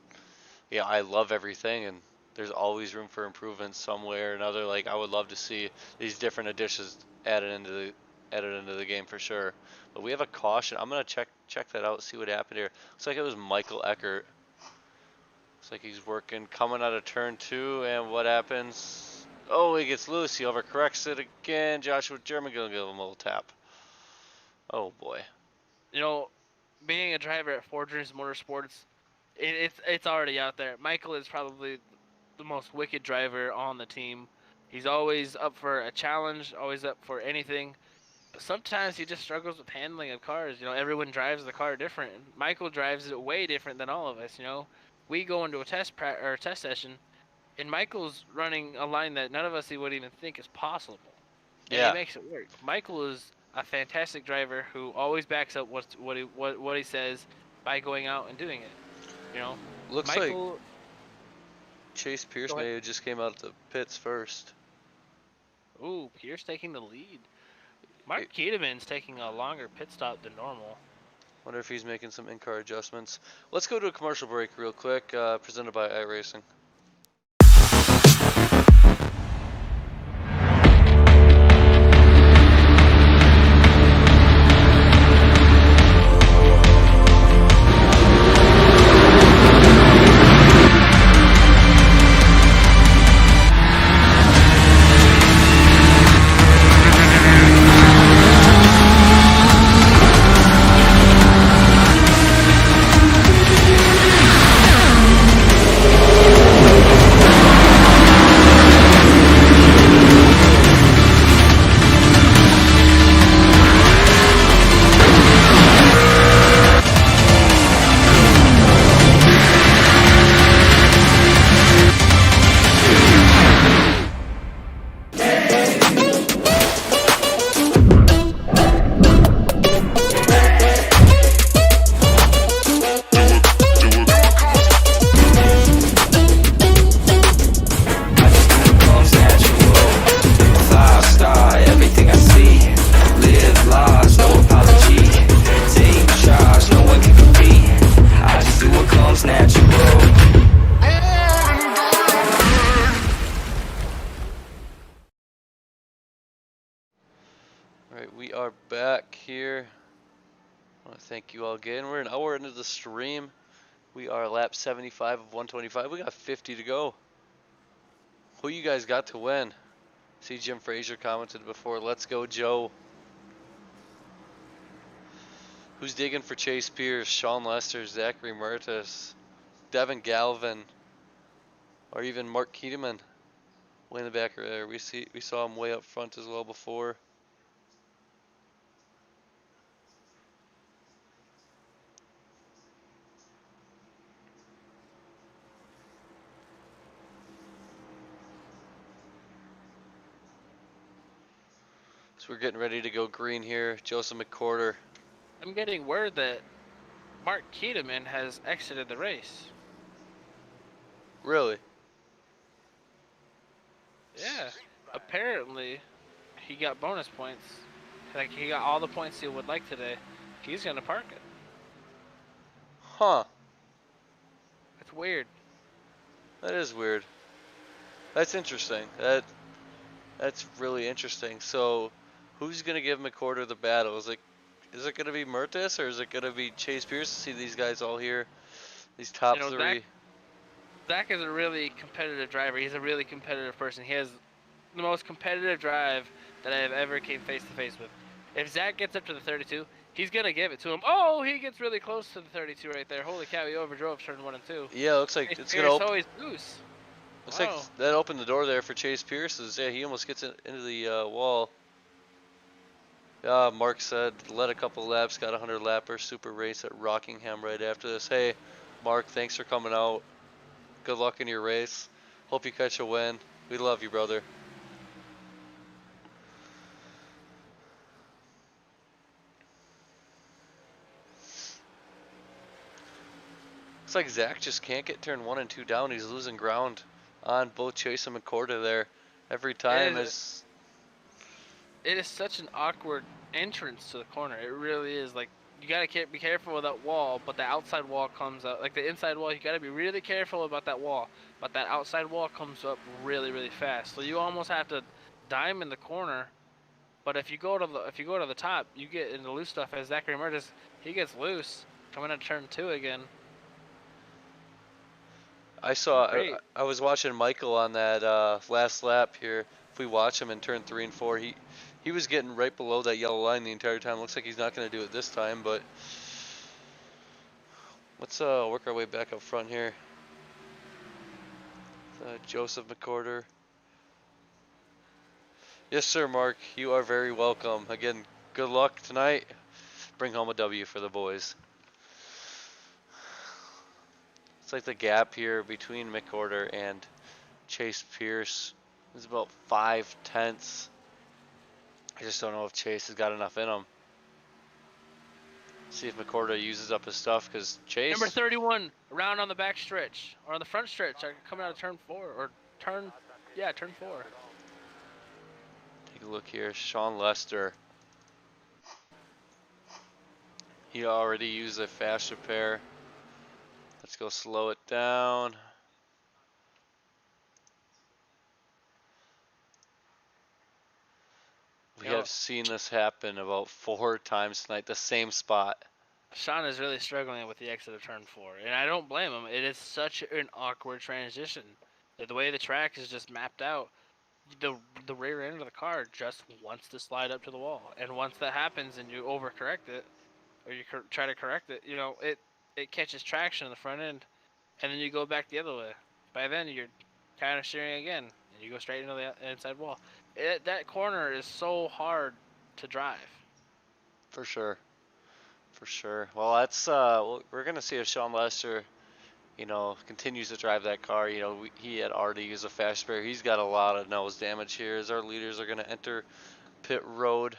I love everything, and there's always room for improvement somewhere or another. Like, I would love to see these different additions added into the game for sure. But we have a caution. I'm gonna check that out, see what happened here. Looks like it was Michael Eckert. Looks like he's working, coming out of turn 2, and what happens? Oh, he gets loose. He overcorrects it again. Joshua German gonna give him a little tap. Oh boy. Being a driver at Four Dreams Motorsports, it's already out there. Michael is probably the most wicked driver on the team. He's always up for a challenge, always up for anything. But sometimes he just struggles with handling of cars. Everyone drives the car different. Michael drives it way different than all of us. We go into a test session, and Michael's running a line that none of us would even think is possible. And he makes it work. Michael is a fantastic driver who always backs up what he says by going out and doing it. Looks Michael, like Chase Pierce maybe just came out of the pits first. Ooh, Pierce taking the lead. Mark Keteman's taking a longer pit stop than normal. Wonder if he's making some in-car adjustments. Let's go to a commercial break real quick, presented by iRacing. Alright, we are back here. I want to thank you all again. We're an hour into the stream. We are lap 75 of 125. We got 50 to go. Who you guys got to win? See, Jim Frazier commented before. Let's go, Joe. Who's digging for Chase Pierce, Sean Lester, Zachary Mertis, Devin Galvin, or even Mark Keeteman? Way in the back there. We saw him way up front as well before. So we're getting ready to go green here. Joseph McCorder. I'm getting word that Mark Keeteman has exited the race. Really? Yeah. Apparently, he got bonus points. Like, he got all the points he would like today. He's gonna park it. Huh. It's weird. That is weird. That's interesting. That's really interesting. So, who's gonna give McCorder the battle? Is it gonna be Mertis or is it gonna be Chase Pierce? See these guys all here, these top You know, three. Zach is a really competitive driver. He's a really competitive person. He has the most competitive drive that I have ever came face to face with. If Zach gets up to the 32, he's gonna give it to him. Oh, he gets really close to the 32 right there. Holy cow, he overdrove turn 1 and 2. Yeah, looks like Chase it's Pierce gonna always loose. looks Wow. like that opened the door there for Chase Pierce. Yeah, he almost gets into the wall. Yeah, Mark said led a couple laps, got a 100 lapper super race at Rockingham right after this. Hey, Mark, thanks for coming out. Good luck in your race. Hope you catch a win. We love you, brother. Looks like Zach just can't get turn 1 and 2 down. He's losing ground on both Chase and McCorda there. Every time It is such an awkward entrance to the corner. It really is. Like, you gotta be careful with that wall, but the outside wall comes up. Like the inside wall, you gotta be really careful about that wall. But that outside wall comes up really, really fast. So you almost have to dime in the corner. But if you go to the top, you get into loose stuff. As Zachary Mertis, he gets loose coming into turn 2 again. Great. I was watching Michael on that last lap here. If we watch him in turn 3 and 4, he was getting right below that yellow line the entire time. Looks like he's not going to do it this time, but let's work our way back up front here. Joseph McCorder. Yes, sir, Mark. You are very welcome. Again, good luck tonight. Bring home a W for the boys. It's like the gap here between McCorder and Chase Pierce is about 5/10. I just don't know if Chase has got enough in him. See if McCorda uses up his stuff, because Chase... Number 31, around on the back stretch, or on the front stretch, coming out of turn 4, or turn 4. Take a look here, Sean Lester. He already used a fast repair. Let's go slow it down. We have seen this happen about 4 times tonight, the same spot. Sean is really struggling with the exit of turn 4, and I don't blame him. It is such an awkward transition. The way the track is just mapped out, the rear end of the car just wants to slide up to the wall, and once that happens and you overcorrect it, or you try to correct it, you know, it catches traction in the front end, and then you go back the other way. By then you're kind of steering again, and you go straight into the inside wall. That corner is so hard to drive. For sure. For sure. Well, that's we're gonna see if Sean Lester, you know, continues to drive that car. You know, he had already used a fast spare. He's got a lot of nose damage here as our leaders are gonna enter pit road.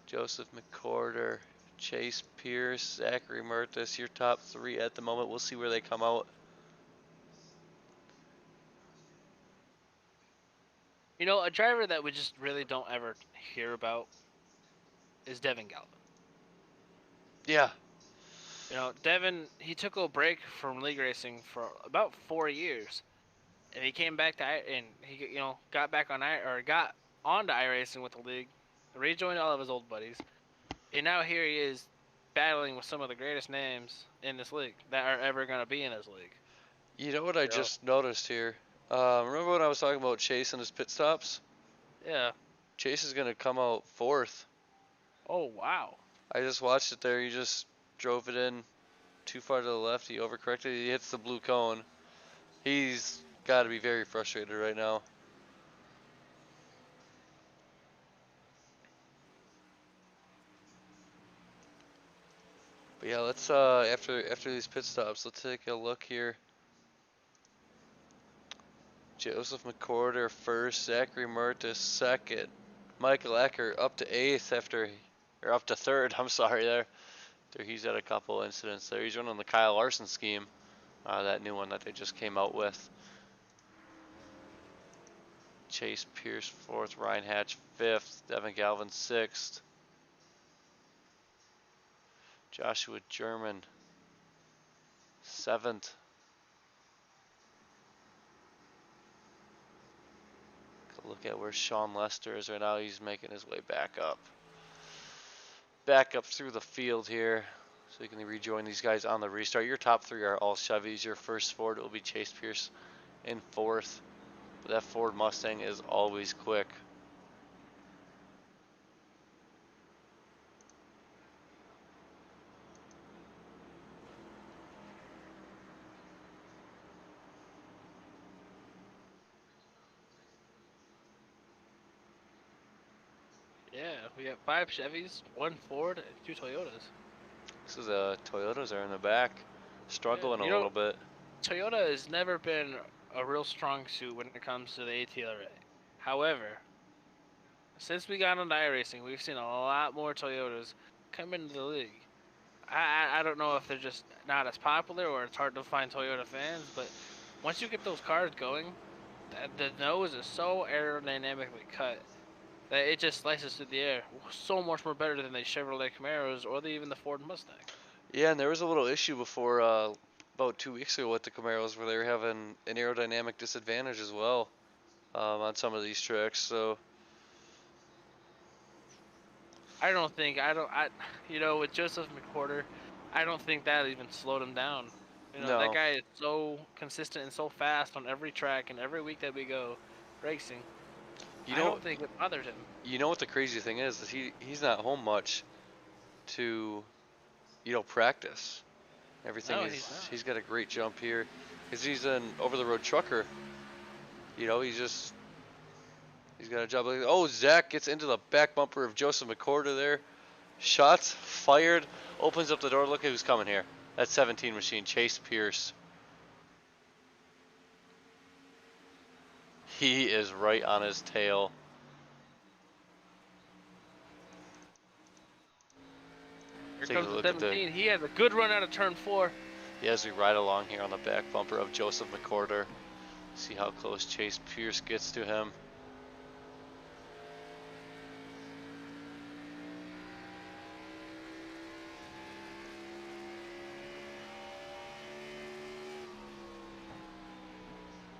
Joseph McCorder, Chase Pierce, Zachary Mertis, your top 3 at the moment. We'll see where they come out. You know, a driver that we just really don't ever hear about is Devin Galvin. Yeah. You know, Devin, he took a break from league racing for about 4 years. and he came back to and he got back on or got onto iRacing with the league, rejoined all of his old buddies, and now here he is battling with some of the greatest names in this league that are ever gonna be in this league. You know what I So, just noticed here? Remember when I was talking about Chase and his pit stops? yeah. Chase is gonna come out fourth. Oh wow. I just watched it there. He just drove it in too far to the left. He overcorrected. He hits the blue cone. He's got to be very frustrated right now. But yeah, let's after these pit stops, let's take a look here. Joseph McCorder first, Zachary Mertis second, Michael Ecker up to eighth or up to third. I'm sorry there. He's had a couple incidents there. He's running the Kyle Larson scheme, that new one that they just came out with. Chase Pierce fourth, Ryan Hatch fifth, Devin Galvin sixth, Joshua German seventh. Look at where Sean Lester is right now. He's making his way back up. Back up through the field here. So you can rejoin these guys on the restart. Your top three are all Chevys. Your first Ford will be Chase Pierce in fourth. But that Ford Mustang is always quick. Yeah, we got 5 Chevys, 1 Ford, and 2 Toyotas. This is Toyotas are in the back, struggling Yeah, a little bit. Toyota has never been a real strong suit when it comes to the ATLRA. However, since we got into iRacing, we've seen a lot more Toyotas come into the league. I don't know if they're just not as popular or it's hard to find Toyota fans, but once you get those cars going, the nose is so aerodynamically cut that it just slices through the air. So much more better than the Chevrolet Camaros or even the Ford Mustang. Yeah, and there was a little issue before about 2 weeks ago with the Camaros where they were having an aerodynamic disadvantage as well on some of these tracks. So With Joseph McCorder, I don't think that even slowed him down. That no, guy is so consistent and so fast on every track and every week that we go racing. you I know don't think it bothers him. you know what the crazy thing is he's not home much to practice. Everything No, is he's not. he's got a great jump here because he's an over-the-road trucker. He's got a job. Oh, Zach gets into the back bumper of Joseph McCorder there. Shots fired. Opens up the door. Look at who's coming here. That 17 machine, Chase Pierce. He is right on his tail. Here Take a comes the look at 17. He has a good run out of turn 4. as we ride along here on the back bumper of Joseph McCorder. See how close Chase Pierce gets to him.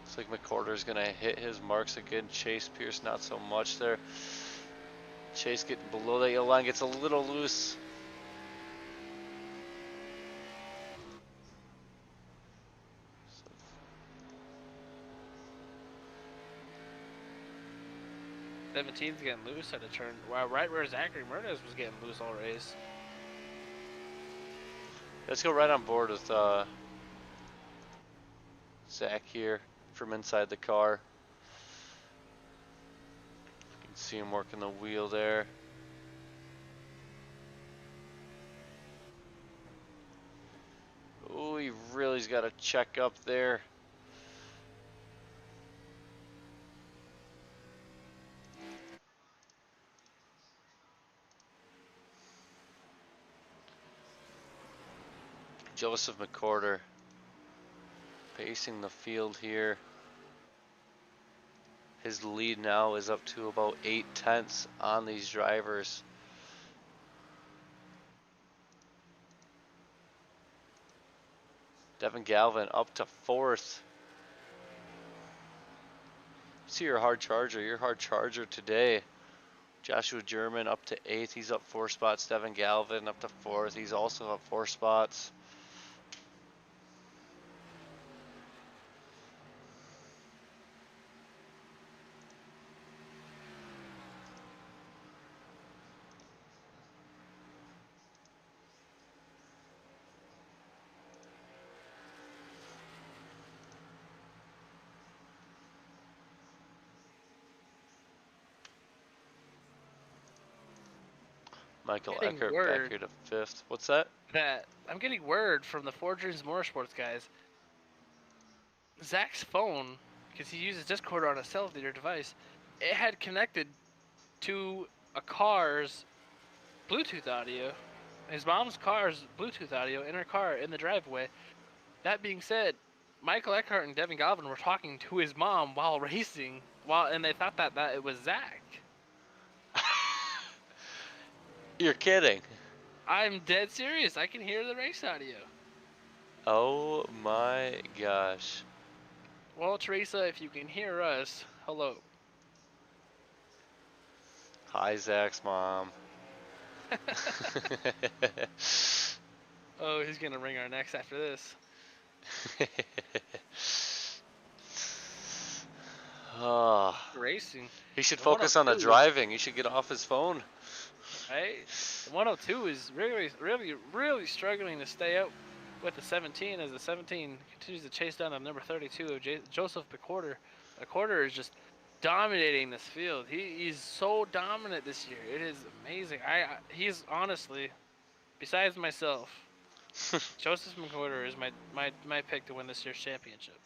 Looks like McCorder's gonna hit his marks again. Chase Pierce not so much there. Chase getting below that yellow line, gets a little loose. Seventeen's getting loose at a turn. Wow, right where Zachary Murdoch was getting loose all race. Let's go right on board with Zach here from inside the car. You can see him working the wheel there. Oh, he really's got to check up there. Joseph McCorder pacing the field here. His lead now is up to about 8/10 on these drivers. Devin Galvin up to fourth. to your hard charger. Your hard charger today. Joshua German up to 8th. He's up 4 spots. Devin Galvin up to 4th. He's also up 4 spots. Michael Getting Eckert back word here to 5th. What's that? that I'm getting word from the Ford Dreams Motorsports guys. Zach's phone, because he uses Discord on a cellular device, it had connected to a car's Bluetooth audio. His mom's car's Bluetooth audio in her car in the driveway. That being said, Michael Eckhart and Devin Galvin were talking to his mom while racing, and they thought that it was Zach. You're kidding. I'm dead serious. I can hear the race audio. Oh my gosh. Well, Teresa, if you can hear us, hello. Hi, Zach's mom. Oh, he's gonna ring our necks after this. Oh, Racing. he should The focus on the 102 driving. He should get off his phone. Right? The 102 is really struggling to stay up with the 17 as the 17 continues to chase down the number 32 of Joseph McQuarter. McQuarter is just dominating this field. He's so dominant this year. It is amazing. He's honestly, besides myself, Joseph McQuarter is my pick to win this year's championship.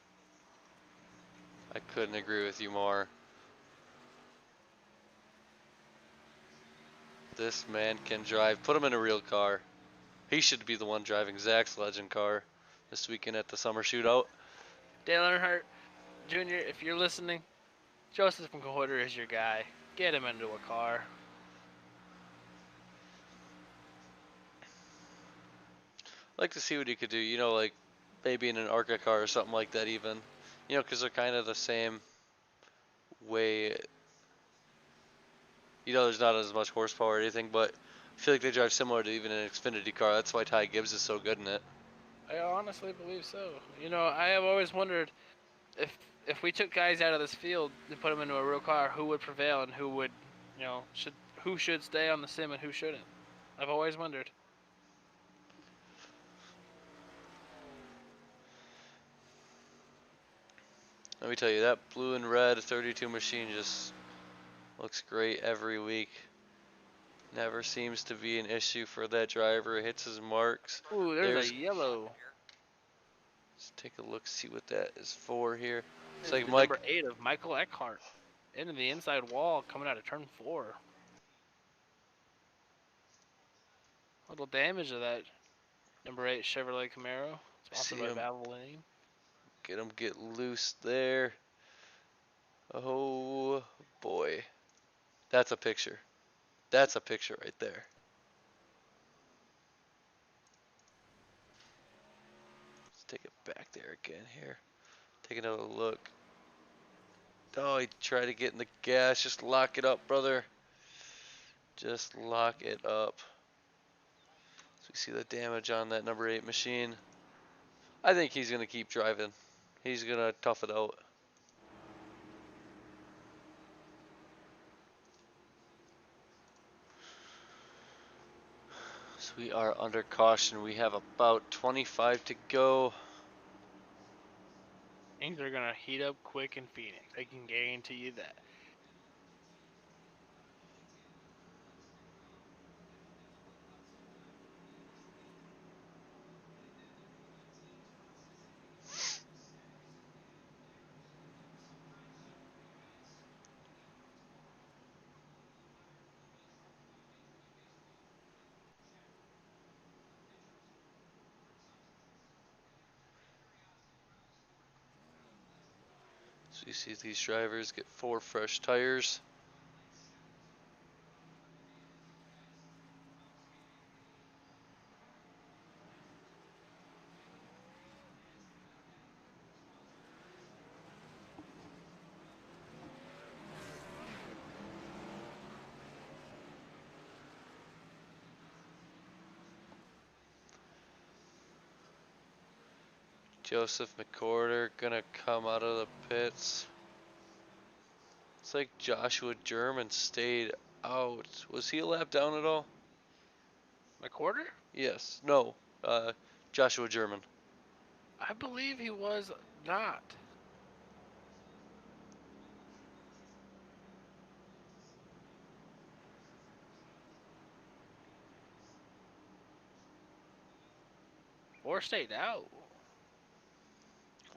I couldn't agree with you more. This man can drive. Put him in a real car. He should be the one driving Zach's legend car this weekend at the summer shootout. Dale Earnhardt Jr., if you're listening, Joseph McQuarter is your guy. Get him into a car. I'd like to see what he could do, you know, like maybe in an ARCA car or something like that even. You know, because they're kind of the same way. You know, there's not as much horsepower or anything, but I feel like they drive similar to even an Xfinity car. That's why Ty Gibbs is so good in it. I honestly believe so. You know, I have always wondered if we took guys out of this field and put them into a real car, who would prevail and who would, you know, who should stay on the sim and who shouldn't. I've always wondered. Let me tell you, that blue and red 32 machine just looks great every week. Never seems to be an issue for that driver. Hits his marks. Ooh, there's a yellow. Let's take a look, see what that is for here. It's like Number 8 of Michael Eckhart into the inside wall coming out of turn 4. Little damage to that number 8 Chevrolet Camaro, sponsored by Valvoline. Get him get loose there. Oh boy. That's a picture. That's a picture right there. Let's take it back there again here. Take another look. Oh, he tried to get in the gas. Just lock it up, brother. Just lock it up. So we see the damage on that number 8 machine. I think he's going to keep driving. He's going to tough it out. So we are under caution. We have about 25 to go. Things are gonna heat up quick in Phoenix. I can guarantee you that. So you see these drivers get 4 fresh tires. Joseph McCorder gonna come out of the pits. It's like Joshua German stayed out. Was he a lap down at all? McCorder? Yes. No. Joshua German. I believe he was not. Or stayed out.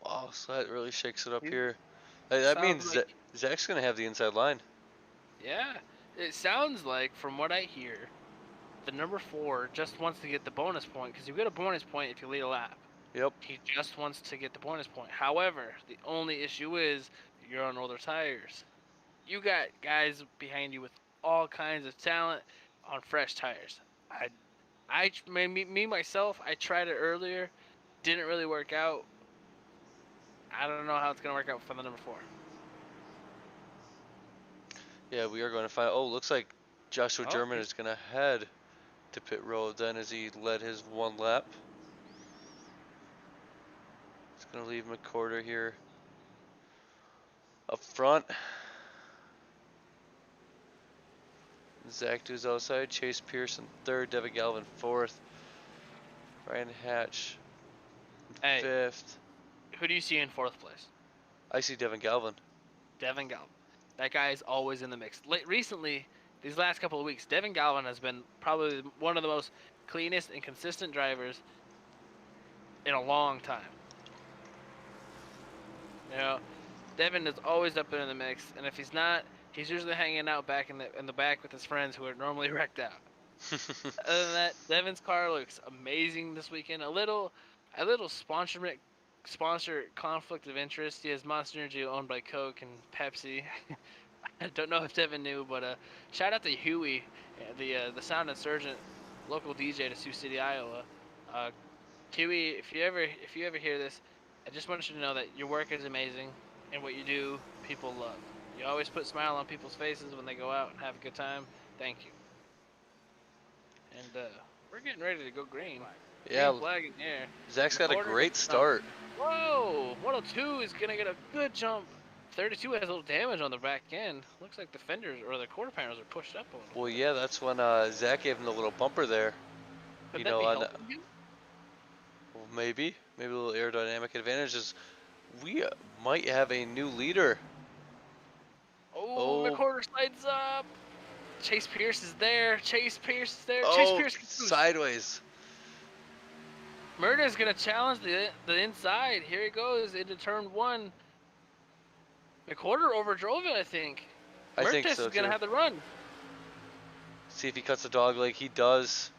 Wow, so that really shakes it up He here. That sounds means like, Zach's gonna have the inside line. yeah. It sounds like, from what I hear, the number 4 just wants to get the bonus point because you get a bonus point if you lead a lap. Yep. He just wants to get the bonus point. However, the only issue is you're on older tires. You got guys behind you with all kinds of talent on fresh tires. Me myself, I tried it earlier, didn't really work out. I don't know how it's gonna work out for the number 4. Yeah, we are going to find. Oh, looks like Joshua Oh, German is gonna head to pit road then as he led his one lap. He's gonna leave McCorder here up front. Zach to his outside. Chase Pearson third. Devin Galvin fourth. Ryan Hatch Hey, fifth. who do you see in 4th place? I see Devin Galvin. Devin Galvin. That guy is always in the mix. Recently, these last couple of weeks, Devin Galvin has been probably one of the most cleanest and consistent drivers in a long time. You know, Devin is always up there in the mix, and if he's not, he's usually hanging out back in the back with his friends who are normally wrecked out. Other than that, Devin's car looks amazing this weekend. A little sponsor conflict of interest. He has Monster Energy owned by Coke and Pepsi. I don't know if Devin knew, but shout out to Huey, the sound insurgent, local DJ to Sioux City, Iowa. Huey, if you ever hear this, I just want you to know that your work is amazing, and what you do, people love. You always put a smile on people's faces when they go out and have a good time. Thank you. And we're getting ready to go green. Yeah, Green flag in the air. Zach's got a McCorder great gets start. Whoa! 102 is gonna get a good jump. 32 has a little damage on the back end. Looks like the fenders or the quarter panels are pushed up a little. Well, yeah, that's when Zach gave him the little bumper there. Could You that know, be on helping him? well, maybe a little aerodynamic advantages. We might have a new leader. Oh, Oh. McCorder slides up. Chase Pierce is there. Chase Pierce is there. Chase Oh, Pierce gets loose. sideways. Murda is gonna challenge the inside. Here he goes into turn 1. McCorder overdrove it, I think. I think Mertes so is gonna too. have the run. See if he cuts the dog leg. He does.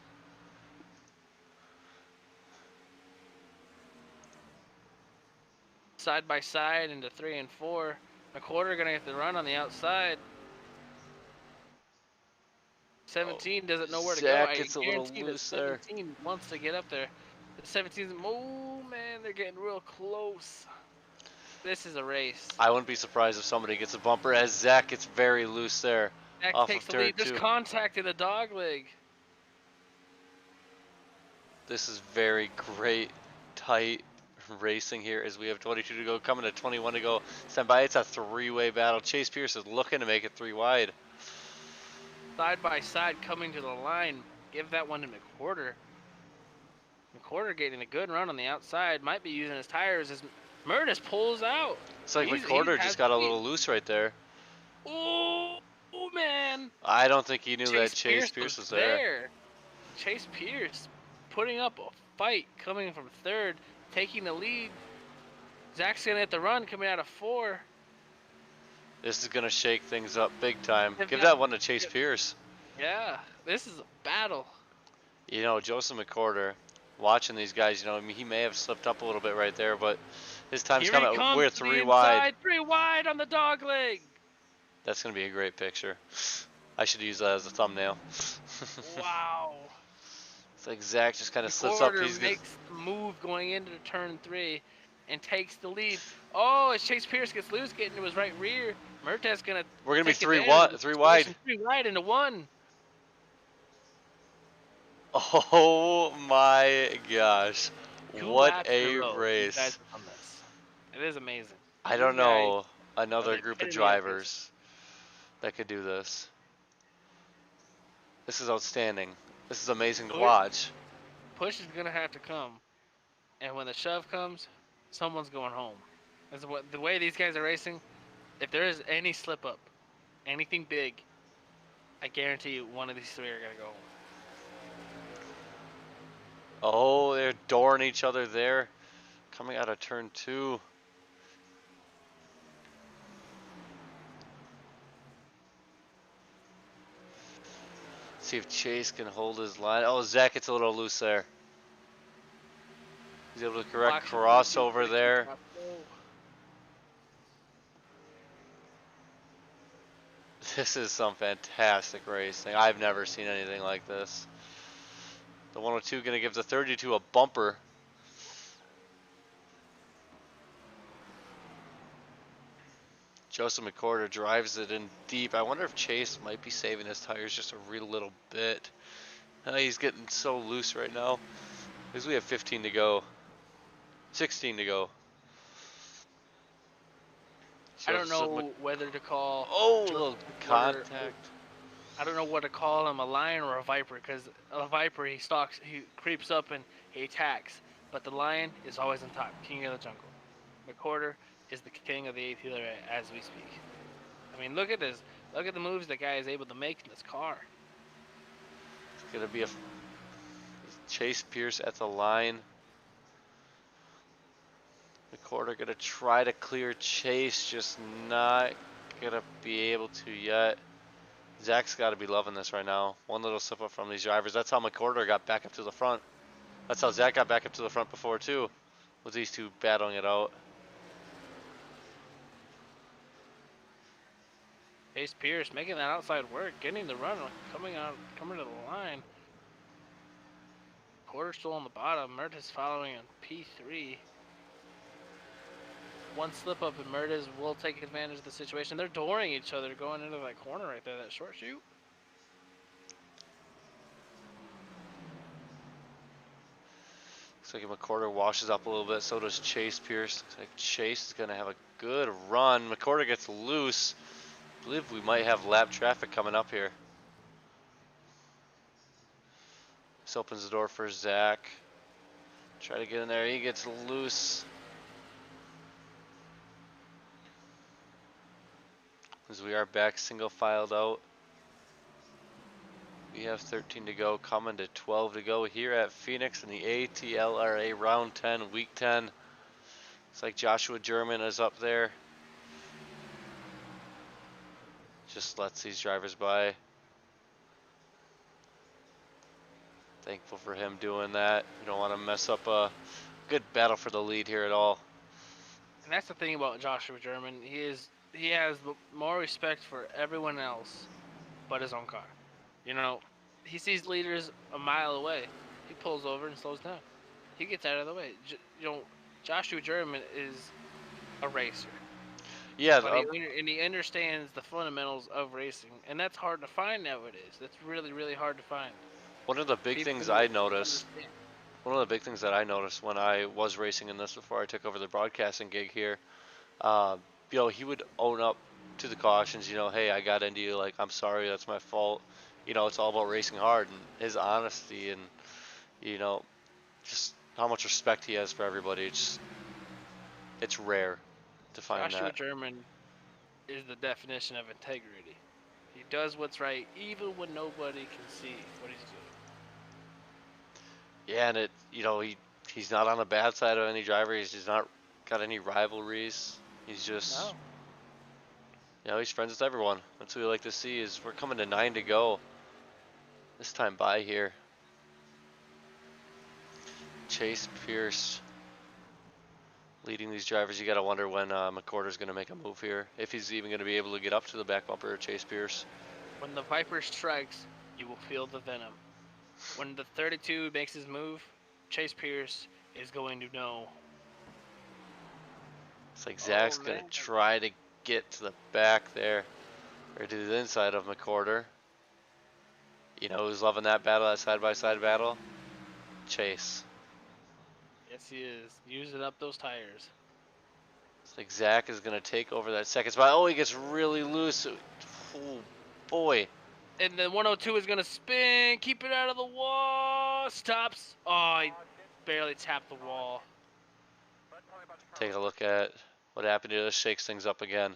Side by side into 3 and 4. McCorder gonna get the run on the outside. 17 doesn't know where to go. Zach I gets a little guarantee that loose there. 17 wants to get up there. The 17's, oh man, they're getting real close. This is a race. I wouldn't be surprised if somebody gets a bumper as Zach gets very loose there. Zach off takes of the turn lead. Just 2. contacted a dog leg. This is very great, tight racing here as we have 22 to go, coming to 21 to go. Stand by, it's a 3-way battle. Chase Pierce is looking to make it 3 wide. Side by side coming to the line. Give that one to McCorder. McCorder getting a good run on the outside. Might be using his tires as Murtis pulls out. It's like He McCorder has just got a the lead. little loose right there. Oh man. I don't think he knew that Chase Pierce was there. Chase Pierce putting up a fight, coming from 3rd, taking the lead. Zach's gonna hit the run coming out of 4. This is gonna shake things up big time. If Give not- that one to Chase Pierce. Yeah, this is a battle. You know, Joseph McCorder, watching these guys, you know, I mean, he may have slipped up a little bit right there, but his time's Here coming. he comes We're to the 3 wide. inside, 3 wide on the dog leg. That's gonna be a great picture. I should use that as a thumbnail. Wow. It's like Zach just kind of slips up. McCorder He's good. makes the move going into turn 3 and takes the lead. Oh, as Chase Pierce gets loose, getting to his right rear. Murta's gonna. We're gonna be take 3 advantage of the wide. situation. 3 wide into 1. Oh my gosh. 2 What laps in a a row, these guys race. have done this. It is amazing. I These don't guys know are the another group of epitome of racing. drivers that could do this. This is outstanding. This is amazing to watch. Push is gonna have to come, and when the shove comes, someone's going home. That's what the way these guys are racing. If there is any slip up, anything big, I guarantee you one of these three are gonna go home. Oh, they're dooring each other there. Coming out of turn 2. See if Chase can hold his line. Oh, Zach gets a little loose there. He's able to correct crossover there. This is some fantastic racing. I've never seen anything like this. The 102 going to give the 32 a bumper. Joseph McCorder drives it in deep. I wonder if Chase might be saving his tires just a real little bit. He's getting so loose right now. Because we have 15 to go. 16 to go. I don't know whether to call. Oh, a little contact. I don't know what to call him, a lion or a viper, because a viper he creeps up and he attacks, but the lion is always on top, king of the jungle. McCorder is the king of the ATLRA as we speak. I mean, look at this. Look at the moves that guy is able to make in this car. It's gonna be a Chase Pierce at the line. McCorder gonna try to clear Chase, just not gonna be able to yet. Zach's got to be loving this right now. One little slip up from these drivers. That's how McCorder got back up to the front. That's how Zach got back up to the front before too, with these two battling it out. Chase Pierce making that outside work, getting the run, coming to the line. Porter still on the bottom. Mertes following on P3. One slip up and Mertes will take advantage of the situation. They're dooring each other going into that corner right there, that short shoot. Looks like McCorder washes up a little bit, so does Chase Pierce. Looks like Chase is going to have a good run. McCorder gets loose. I believe we might have lap traffic coming up here. This opens the door for Zach. Try to get in there. He gets loose. As we are back single filed out. We have 13 to go, coming to 12 to go here at Phoenix in the ATLRA Round 10, Week 10. It's like Joshua German is up there. Just lets these drivers by. Thankful for him doing that. You don't want to mess up a good battle for the lead here at all. And that's the thing about Joshua German. He has more respect for everyone else but his own car. You know, he sees leaders a mile away. He pulls over and slows down. He gets out of the way. Joshua German is a racer. Yeah, and he understands the fundamentals of racing, and that's hard to find nowadays. That's really, really hard to find. One of the big things I noticed. One of the big things that I noticed when I was racing in this before I took over the broadcasting gig here, you know, he would own up to the cautions. You know, hey, I got into you. Like, I'm sorry, that's my fault. You know, it's all about racing hard, and his honesty, and you know, just how much respect he has for everybody. It's rare to find Joshua that. German is the definition of integrity. He does what's right even when nobody can see what he's doing. Yeah, and you know, he's not on the bad side of any driver. He's just not got any rivalries. He's just, you know, he's friends with everyone. That's what we like to see. Is we're coming to 9 to go. This time by here. Chase Pierce leading these drivers. You gotta wonder when McCorder's gonna make a move here. If he's even gonna be able to get up to the back bumper of Chase Pierce. When the Viper strikes, you will feel the venom. When the 32 makes his move, Chase Pierce is going to know. It's like Zach's gonna try to get to the back there, or to the inside of McCorder. You know who's loving that battle, that side-by-side battle? Chase. Yes, he is. Using up those tires. It's like Zach is going to take over that second spot. Oh, he gets really loose. Oh, boy. And then 102 is going to spin. Keep it out of the wall. Stops. Oh, he barely tapped the wall. Take a look at what happened here. This shakes things up again.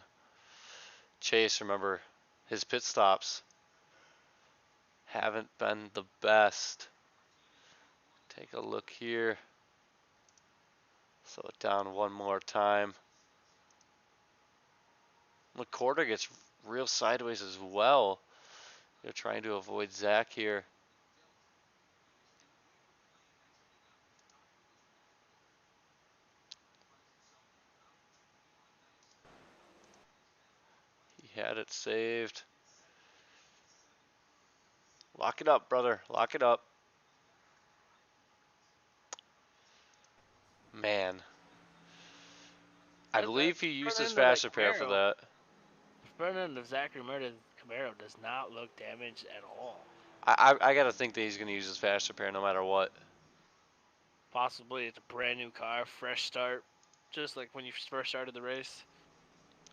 Chase, remember, his pit stops haven't been the best. Take a look here. Slow it down one more time. McCorder gets real sideways as well. They're trying to avoid Zach here. He had it saved. Lock it up, brother. Lock it up. Man. I believe he used his fast repair for that. The front end of Zachary Murta's Camaro does not look damaged at all. I gotta think that he's gonna use his fast repair no matter what. Possibly it's a brand new car, fresh start, just like when you first started the race.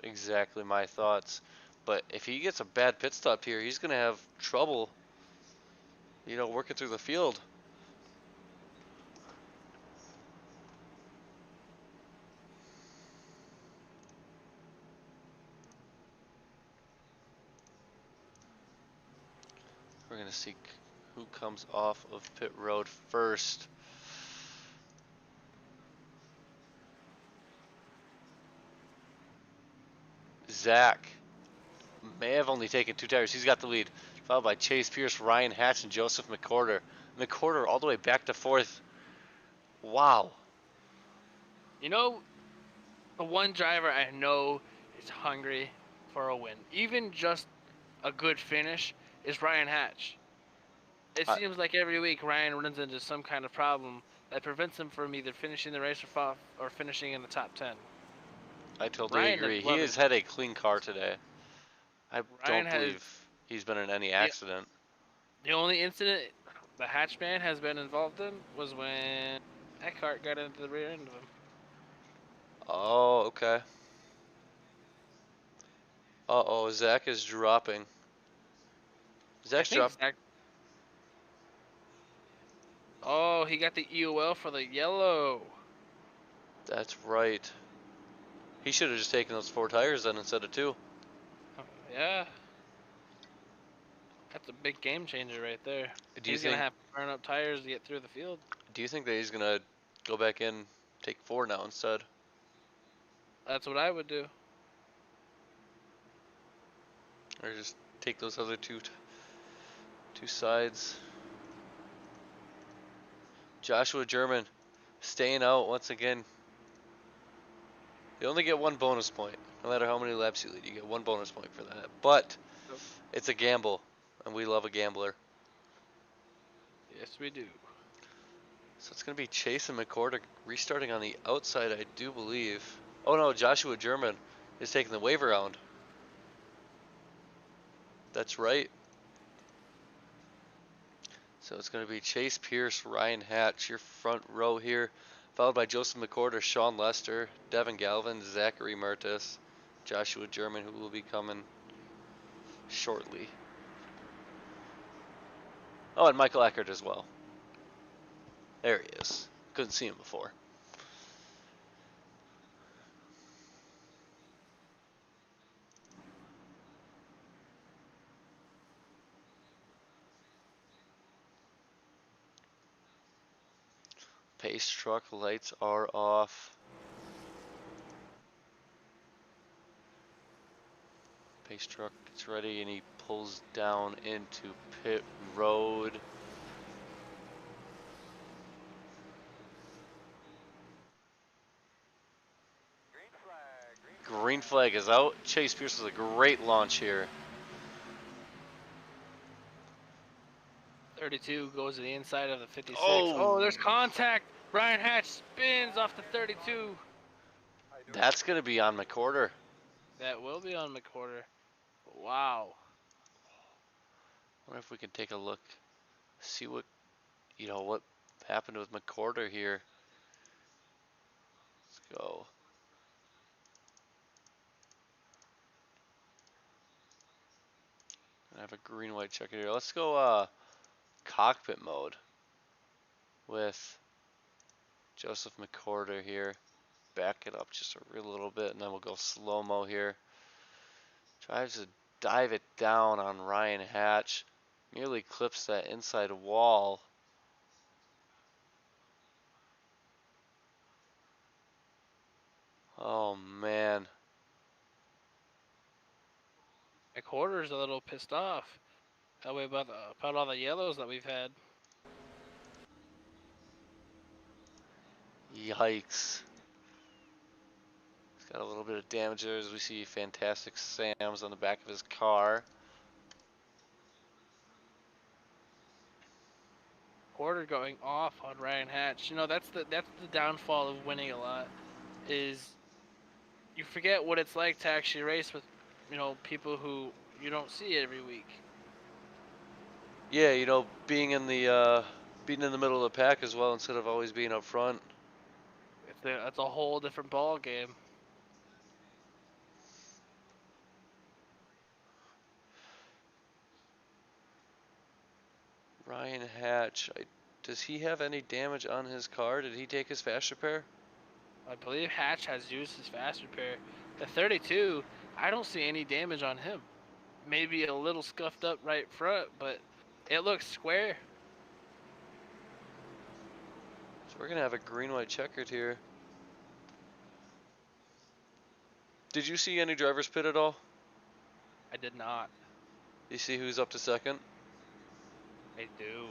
Exactly my thoughts. But if he gets a bad pit stop here, he's gonna have trouble, working through the field. We're gonna see who comes off of pit road first. Zach may have only taken 2 tires. He's got the lead, followed by Chase Pierce, Ryan Hatch, and Joseph McCorder. McCorder all the way back to 4th. Wow. You know, the one driver I know is hungry for a win, even just a good finish, is Ryan Hatch. It seems like every week Ryan runs into some kind of problem that prevents him from either finishing the race or finishing in the top 10. I totally Ryan agree. is He has loving. had a clean car today. I Ryan don't has believe he's been in any accident. the only incident the Hatchman has been involved in was when Eckhart got into the rear end of him. Oh, okay. Uh-oh, Zach is dropping. I Zach's think dropping. Zach. Oh, he got the EOL for the yellow. That's right. He should have just taken those 4 tires then instead of 2. Yeah. That's a big game changer right there. Do you He's going to think have to burn up tires to get through the field. do you think that he's gonna go back in, take 4 now instead? That's what I would do. Or just take those other two sides? Joshua German staying out once again. You only get 1 bonus point. No matter how many laps you lead, you get 1 bonus point for that. But it's a gamble, and we love a gambler. Yes, we do. So it's going to be Chase and McCorder restarting on the outside, I do believe. Oh no, Joshua German is taking the waiver round. That's right. So it's going to be Chase Pierce, Ryan Hatch, your front row here, followed by Joseph McCorder, Sean Lester, Devin Galvin, Zachary Mertis, Joshua German, who will be coming shortly. Oh, and Michael Eckert as well. There he is. Couldn't see him before. Pace truck lights are off. Pace truck gets ready and he pulls down into pit road. Green flag is out. Chase Pierce is a great launch here. 32 goes to the inside of the 56. Oh. Oh, there's contact. Ryan Hatch spins off the 32. That's going to be on McCorder. That will be on McCorder. Wow. I wonder if we can take a look, see what happened with McCorder here. go. I have a green white checker here. Let's go cockpit mode with Joseph McCorder here. Back it up just a real little bit, and then we'll go slow-mo here. Tries to dive it down on Ryan Hatch. Nearly clips that inside wall. Oh man. McWhorter's a little pissed off. That way about all the yellows that we've had. Yikes. He's got a little bit of damage there as we see Fantastic Sam's on the back of his car. Porter going off on Ryan Hatch. You know, that's the downfall of winning a lot, is you forget what it's like to actually race with, you know, people who you don't see every week. Yeah, you know, being in the middle of the pack as well instead of always being up front. It's a whole different ball game. Ryan Hatch, does he have any damage on his car? Did he take his fast repair? I believe Hatch has used his fast repair. The 32, I don't see any damage on him. Maybe a little scuffed up right front, but it looks square. So we're gonna have a green-white checkered here. Did you see any drivers pit at all? I did not. You see who's up to second? I do.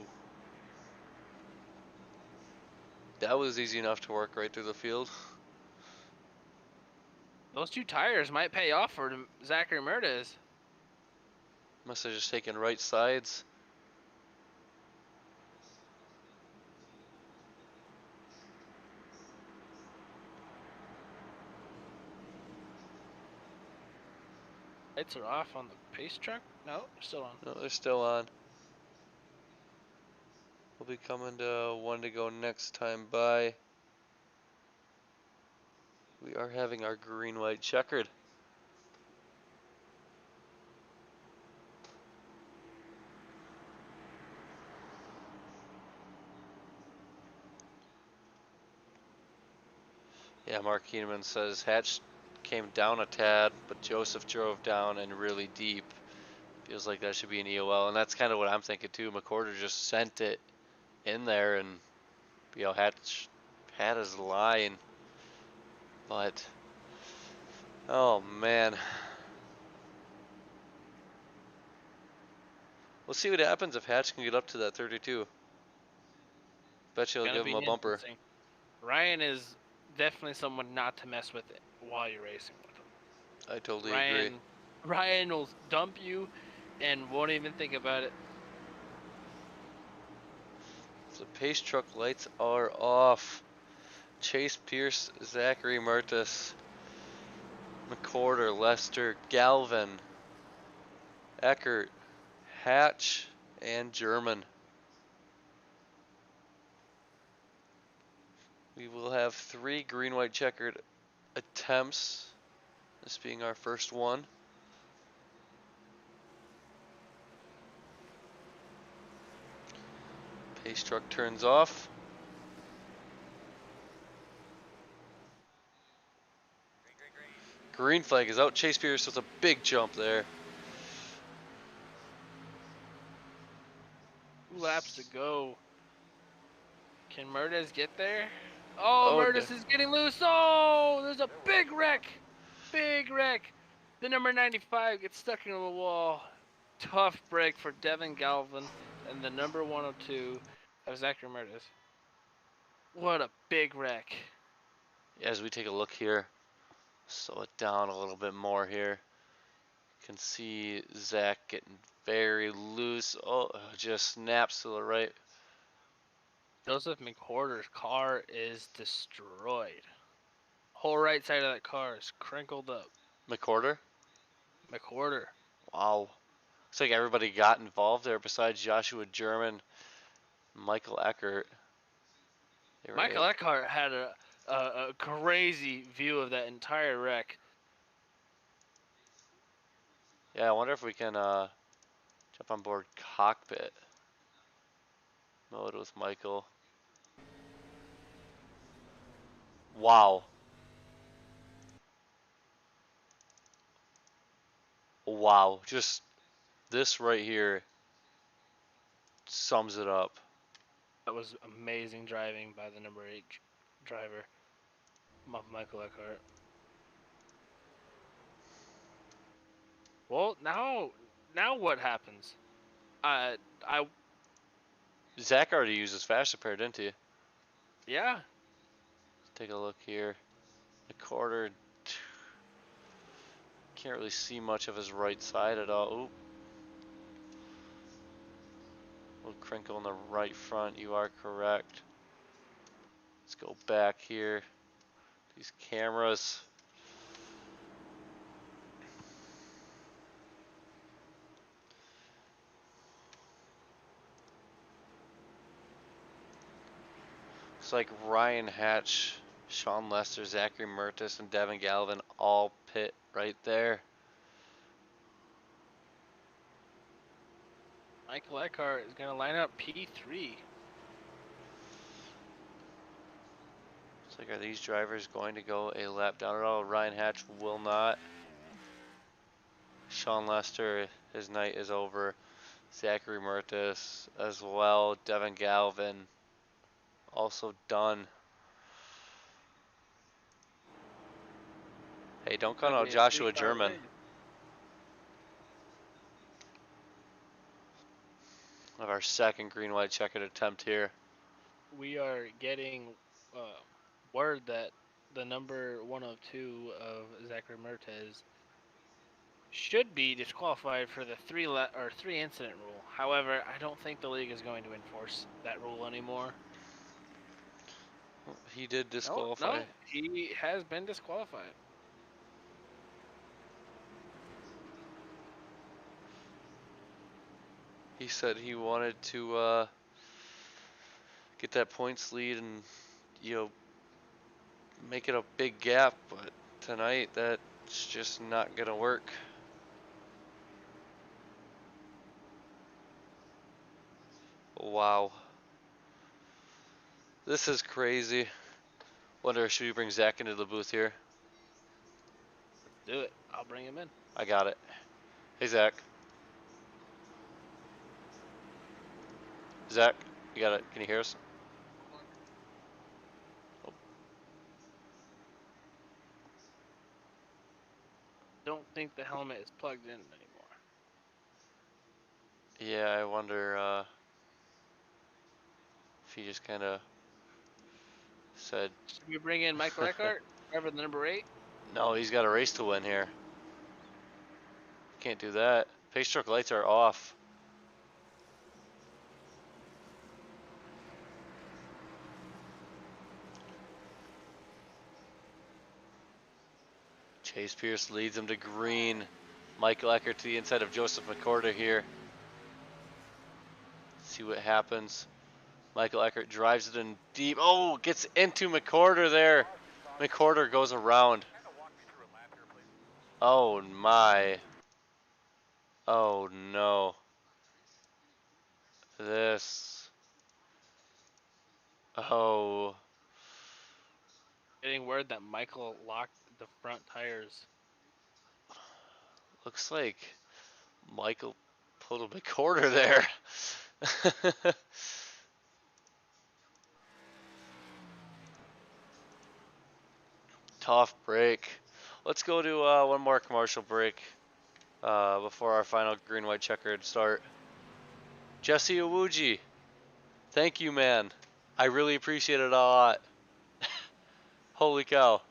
That was easy enough to work right through the field. Those two tires might pay off for Zachary Murdes. Must have just taken right sides. Lights are off on the pace truck? No, they're still on. No, they're still on. We'll be coming to one to go next time by. We are having our green-white checkered. Yeah, Mark Heeneman says Hatch came down a tad, but Joseph drove down and really deep. Feels like that should be an EOL, and that's kind of what I'm thinking too. McCorder just sent it in there, and you know, Hatch had his line, but oh man. We'll see what happens if Hatch can get up to that 32. Bet you he'll Gonna give him be a bumper. interesting. Ryan is definitely someone not to mess with it while you're racing with him. I totally agree. Ryan will dump you and won't even think about it. The pace truck lights are off. Chase Pierce, Zachary Mertis, McCorder, Lester, Galvin, Eckert, Hatch, and German. We will have 3 green-white checkered attempts, this being our first one. Pace truck turns off. Green flag is out. Chase Pierce with a big jump there. 2 laps to go. Can Murdes get there? Oh, Murdes is getting loose. Oh, there's a big wreck. Big wreck. The number 95 gets stuck into the wall. Tough break for Devin Galvin and the number 102 of Zachary Murdes. What a big wreck. As we take a look here, slow it down a little bit more here. You can see Zach getting very loose. Oh, just snaps to the right. Joseph McWhorter's car is destroyed. Whole right side of that car is crinkled up. McCorder? McWhorter. Wow. Looks like everybody got involved there besides Joshua German, Michael Eckert. Michael Eckhart had a a crazy view of that entire wreck. Yeah, I wonder if we can jump on board cockpit mode with Michael. Wow. Wow. Just this right here sums it up. That was amazing driving by the number 8 driver, Michael Eckhart. Well, now what happens? I Zach already used his fast repair, didn't he? yeah. Let's take a look here. The quarter. Can't really see much of his right side at all. Oop. Little crinkle in the right front. You are correct. Let's go back here. These cameras. It's like Ryan Hatch, Sean Lester, Zachary Mertis, and Devin Galvin all pit right there. Michael Eckhart is going to line up P3. It's like, are these drivers going to go a lap down at all? Ryan Hatch will not. Sean Lester, his night is over. Zachary Mertis as well. Devin Galvin also done. Hey, don't count out Joshua German. Of our second green white checkered attempt here. We are getting word that the number 102 of Zachary Mertes should be disqualified for the three incident rule. However, I don't think the league is going to enforce that rule anymore. He did disqualify. No, he has been disqualified. He said he wanted to get that points lead and, you know, make it a big gap, but tonight that's just not gonna work. Wow. This is crazy. Wonder, should we bring Zach into the booth here? Let's do it. I'll bring him in. I got it. Hey, Zach. Zach, you got it. Can you hear us? Oh. Don't think the helmet is plugged in anymore. Yeah, I wonder if he just kind of said. Should we bring in Michael Eckhart, driver the number 8? No, he's got a race to win here. Can't do that. Pace truck lights are off. Chase Pierce leads him to green. Michael Eckert to the inside of Joseph McCorder here. See what happens. Michael Eckert drives it in deep. Oh, gets into McCorder there. McCorder goes around. Oh my. Oh no. This. Oh. Getting word that Michael locked the front tires. Looks like Michael pulled a McCorder there. Tough break. Let's go to one more commercial break before our final green-white checkered start. Jesse Owuji, thank you, man. I really appreciate it a lot. Holy cow.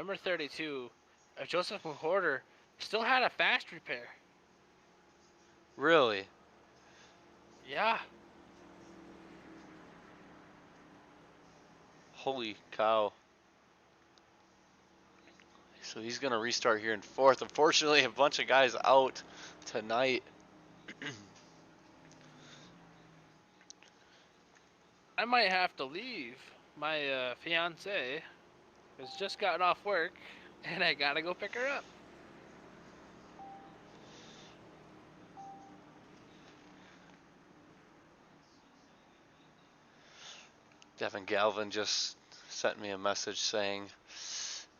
number 32, Joseph McWhorter, still had a fast repair. Really? Yeah. Holy cow. So he's going to restart here in fourth. Unfortunately, a bunch of guys out tonight. I might have to leave. My fiance has just gotten off work, and I gotta go pick her up. Devin Galvin just sent me a message saying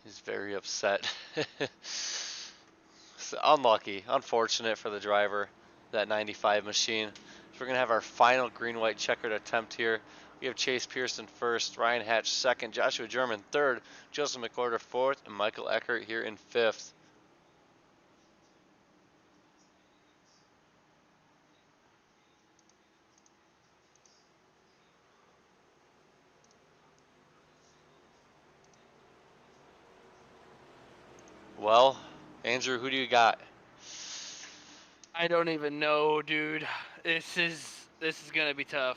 he's very upset. So unlucky, unfortunate for the driver, that 95 machine. So we're going to have our final green-white checkered attempt here. We have Chase Pearson first, Ryan Hatch second, Joshua German third, Joseph McWhorter fourth, and Michael Eckert here in fifth. Well, Andrew, who do you got? I don't even know, dude. This is gonna be tough.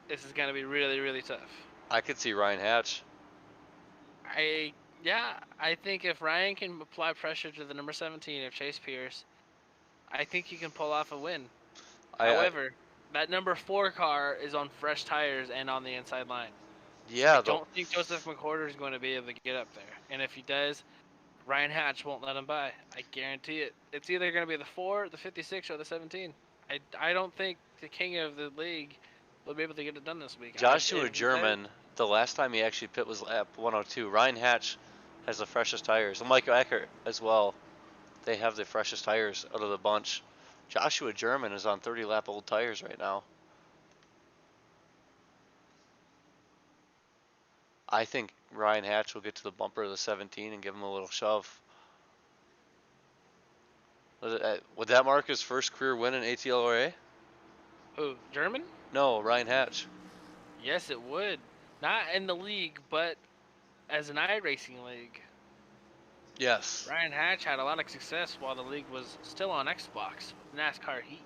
This is gonna be really, really tough. I could see Ryan Hatch. I think if Ryan can apply pressure to the number 17 of Chase Pierce, I think he can pull off a win. I However, that number 4 car is on fresh tires and on the inside line. I yeah, don't think Joseph McWhorter is going to be able to get up there. And if he does, Ryan Hatch won't let him by. I guarantee it. It's either going to be the 4, the 56, or the 17. I don't think the king of the league will be able to get it done this week. Joshua German, the last time he actually pit was lap 102. Ryan Hatch has the freshest tires. And Michael Eckert as well. They have the freshest tires out of the bunch. Joshua German is on 30 lap old tires right now. I think Ryan Hatch will get to the bumper of the 17 and give him a little shove. Would that mark his first career win in ATLRA? Who, German? No, Ryan Hatch. Yes, it would. Not in the league, but as an iRacing league. Yes. Ryan Hatch had a lot of success while the league was still on Xbox with NASCAR Heat.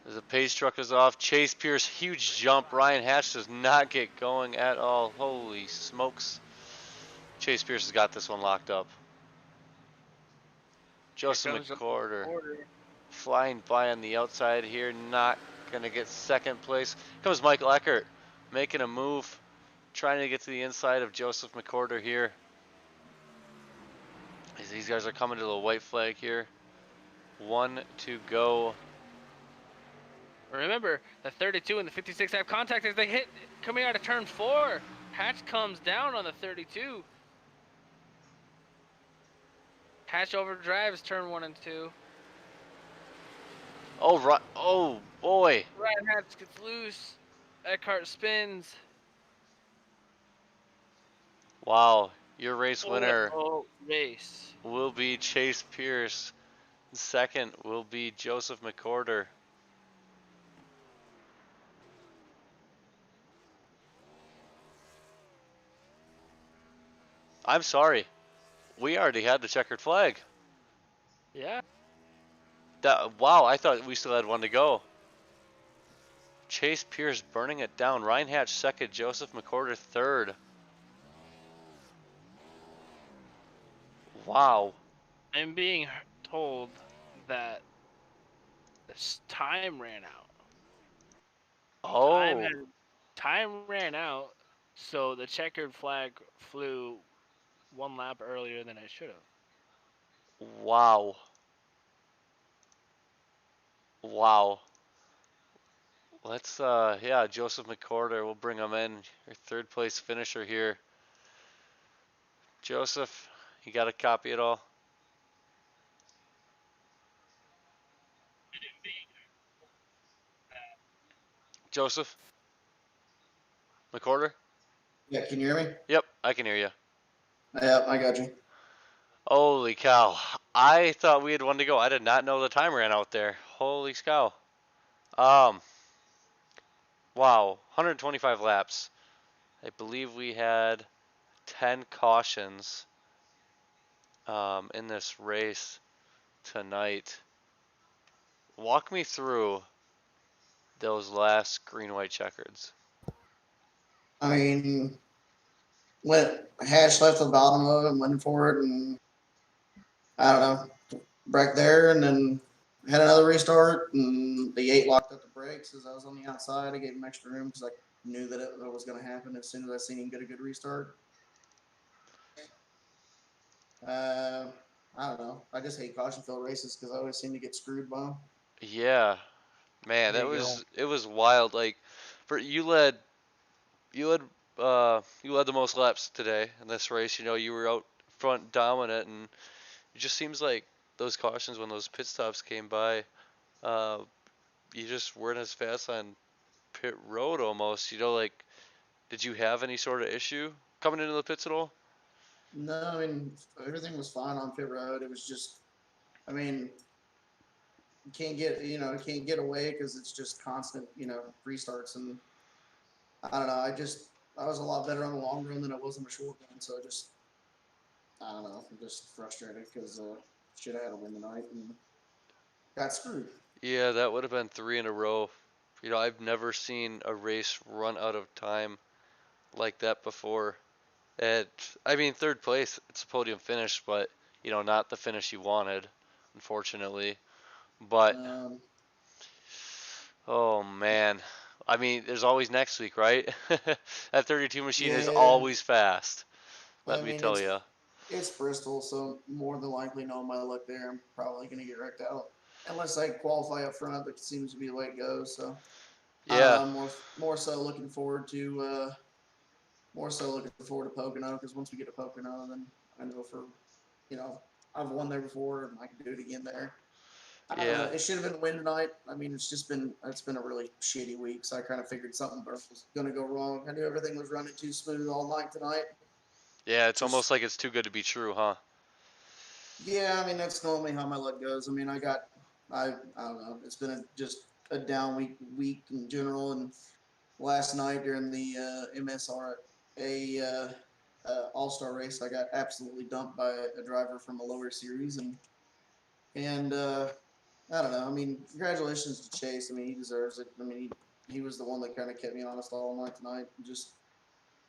As the pace truck is off, Chase Pierce, huge jump. Ryan Hatch does not get going at all. Holy smokes. Chase Pierce has got this one locked up. Joseph McWhorter flying by on the outside here, not going to get second place. Comes Michael Eckert making a move, trying to get to the inside of Joseph McWhorter here. As these guys are coming to the white flag here. 1 to go. Remember, the 32 and the 56 have contact as they hit coming out of turn 4. Hatch comes down on the 32. Hatch overdrives turn 1 and 2. Oh, right. Oh, boy. Ryan Hatch gets loose. Eckhart spins. Wow. Your race winner Race will be Chase Pierce. Second will be Joseph McWhorter. I'm sorry. We already had the checkered flag. Yeah. Wow, I thought we still had one to go. Chase Pierce burning it down. Ryan Hatch second, Joseph McWhorter third. Wow. I'm being told that this time ran out. Oh. Time ran out, so the checkered flag flew 1 lap earlier than it should have. Wow. Wow. Let's, yeah, Joseph McWhorter, we'll bring him in. Your third place finisher here. Joseph, you got a copy at all? Joseph? McWhorter? Yeah, can you hear me? Yep, I can hear you. Yeah, I got you. Holy cow. I thought we had one to go. I did not know the time ran out there. Holy cow. Wow, 125 laps. I believe we had 10 cautions in this race tonight. Walk me through those last green-white checkers. I mean, went Hash left the bottom of it, went for it, and I don't know, back there, and then had another restart, and the 8 locked up the brakes as I was on the outside. I gave him extra room because I knew that it was going to happen as soon as I seen him get a good restart. Uh, I don't know. I just hate caution field races because I always seem to get screwed by them. Yeah, man, There you go. it was wild. Like, for you led you led the most laps today in this race. You know, you were out front dominant, and it just seems like those cautions when those pit stops came by, uh, you just weren't as fast on pit road almost. You know, like, did you have any sort of issue coming into the pits at all? No, I mean everything was fine on pit road. It was just, I mean, you can't get away because it's just constant, restarts, and I don't know. I was a lot better on the long run than I was on the short run, so I don't know. I'm just frustrated because should have had a win tonight and got screwed. Yeah, that would have been 3 in a row. You know, I've never seen a race run out of time like that before. It, I mean, third place, it's a podium finish, but you know, not the finish you wanted, unfortunately. But Um, oh man, I mean, there's always next week, right? That 32 machine is yeah, always fast. Let I me mean tell you. it's Bristol, so more than likely, knowing my luck there, I'm probably going to get wrecked out unless I qualify up front. That seems to be the way it goes. So I don't know. Yeah, I'm more so looking forward to Pocono because once we get to Pocono, then I know you know I've won there before and I can do it again there. I don't know. yeah, It should have been a win tonight. I mean, it's been a really shitty week, so I kind of figured something was going to go wrong. I knew everything was running too smooth all night tonight. yeah. It's Just almost like it's too good to be true, huh? yeah, I mean that's normally how my luck goes. I mean, I don't know. It's been just a down week in general, and last night during the MSRA All Star race, I got absolutely dumped by a driver from a lower series, and I don't know. I mean, congratulations to Chase. I mean, he deserves it. I mean, he was the one that kind of kept me honest all night tonight. Just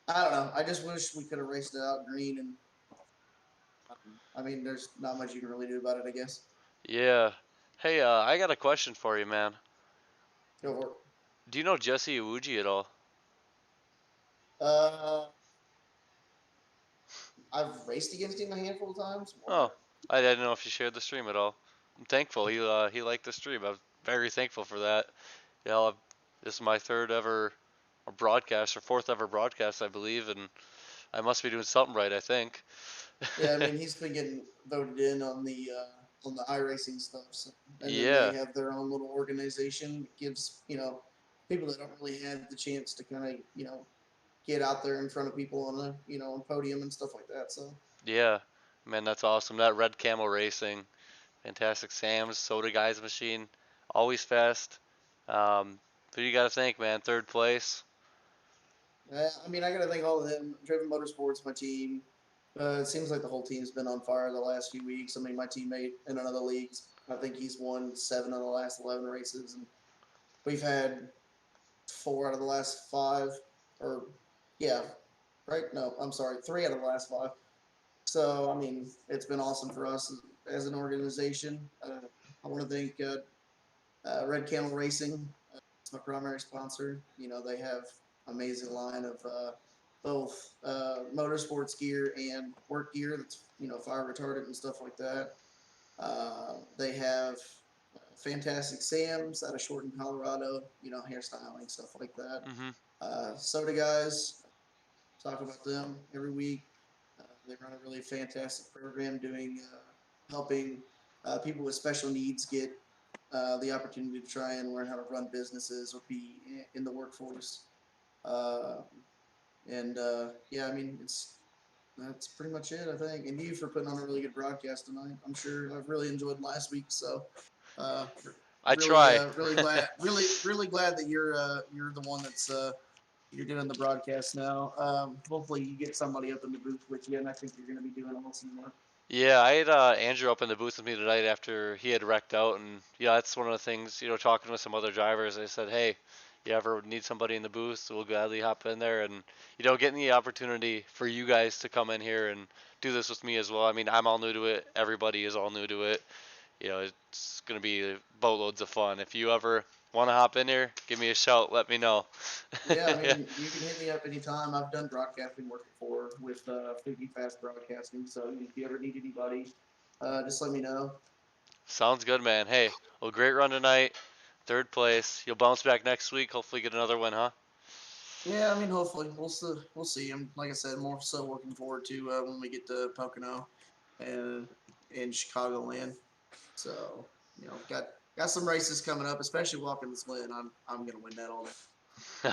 I don't know. I just wish we could have raced it out green, and I mean, there's not much you can really do about it, I guess. Yeah. Hey, I got a question for you, man. Go for it. Do you know Jesse Iwuji at all? Uh, I've raced against him a handful of times. Oh, I didn't know if you shared the stream at all. I'm thankful he liked the stream. I'm very thankful for that. You know, this is my third ever broadcast or fourth ever broadcast, I believe, and I must be doing something right, I think. Yeah, I mean, he's been getting voted in on the iRacing stuff, so, and then they Yeah, have their own little organization that gives people that don't really have the chance to kind of get out there in front of people on on podium and stuff like that. So yeah. Man, that's awesome. That Red Camel Racing, fantastic. Sam's Soda Guys machine, always fast. Who you got to thank, man? Third place. I mean, I got to thank all of them. Driven Motorsports, my team. It seems like the whole team's been on fire the last few weeks. I mean, my teammate in another league, I think he's won 7 of the last 11 races, and we've had 4 out of the last 5, or yeah, right? No, I'm sorry, 3 out of the last 5. So I mean, it's been awesome for us as an organization. I want to thank Red Camel Racing. It's my primary sponsor. You know, they have amazing line of both motorsports gear and work gear that's fire retardant and stuff like that. They have fantastic Sam's out of Shorten, Colorado. You know, hairstyling stuff like that. Mm-hmm. Soda Guys, talk about them every week. They run a really fantastic program doing helping people with special needs get the opportunity to try and learn how to run businesses or be in the workforce. Uh, and yeah, I mean, that's pretty much it, I think. And you for putting on a really good broadcast tonight. I'm sure I've really enjoyed last week. So, I try. really glad that you're the one that's you're doing the broadcast now. Hopefully you get somebody up in the booth with you, and I think you're going to be doing awesome work. Yeah, I had Andrew up in the booth with me tonight after he had wrecked out, and yeah, that's one of the things. Talking with some other drivers, I said, hey, you ever need somebody in the booth? We'll gladly hop in there, and getting the opportunity for you guys to come in here and do this with me as well. I mean, I'm all new to it. Everybody is all new to it. It's gonna be boatloads of fun. If you ever want to hop in here, give me a shout. Let me know. Yeah, I mean, you can hit me up anytime. I've done broadcasting work before with Figgy Fast Broadcasting. So if you ever need anybody, just let me know. Sounds good, man. Hey, well, great run tonight. Third place. You'll bounce back next week. Hopefully, get another win, huh? Yeah, I mean, hopefully we'll see. We'll see. I'm like I said, more so looking forward to when we get to Pocono and in Chicagoland. So got some races coming up, especially walking this Lynn. I'm gonna win that all day.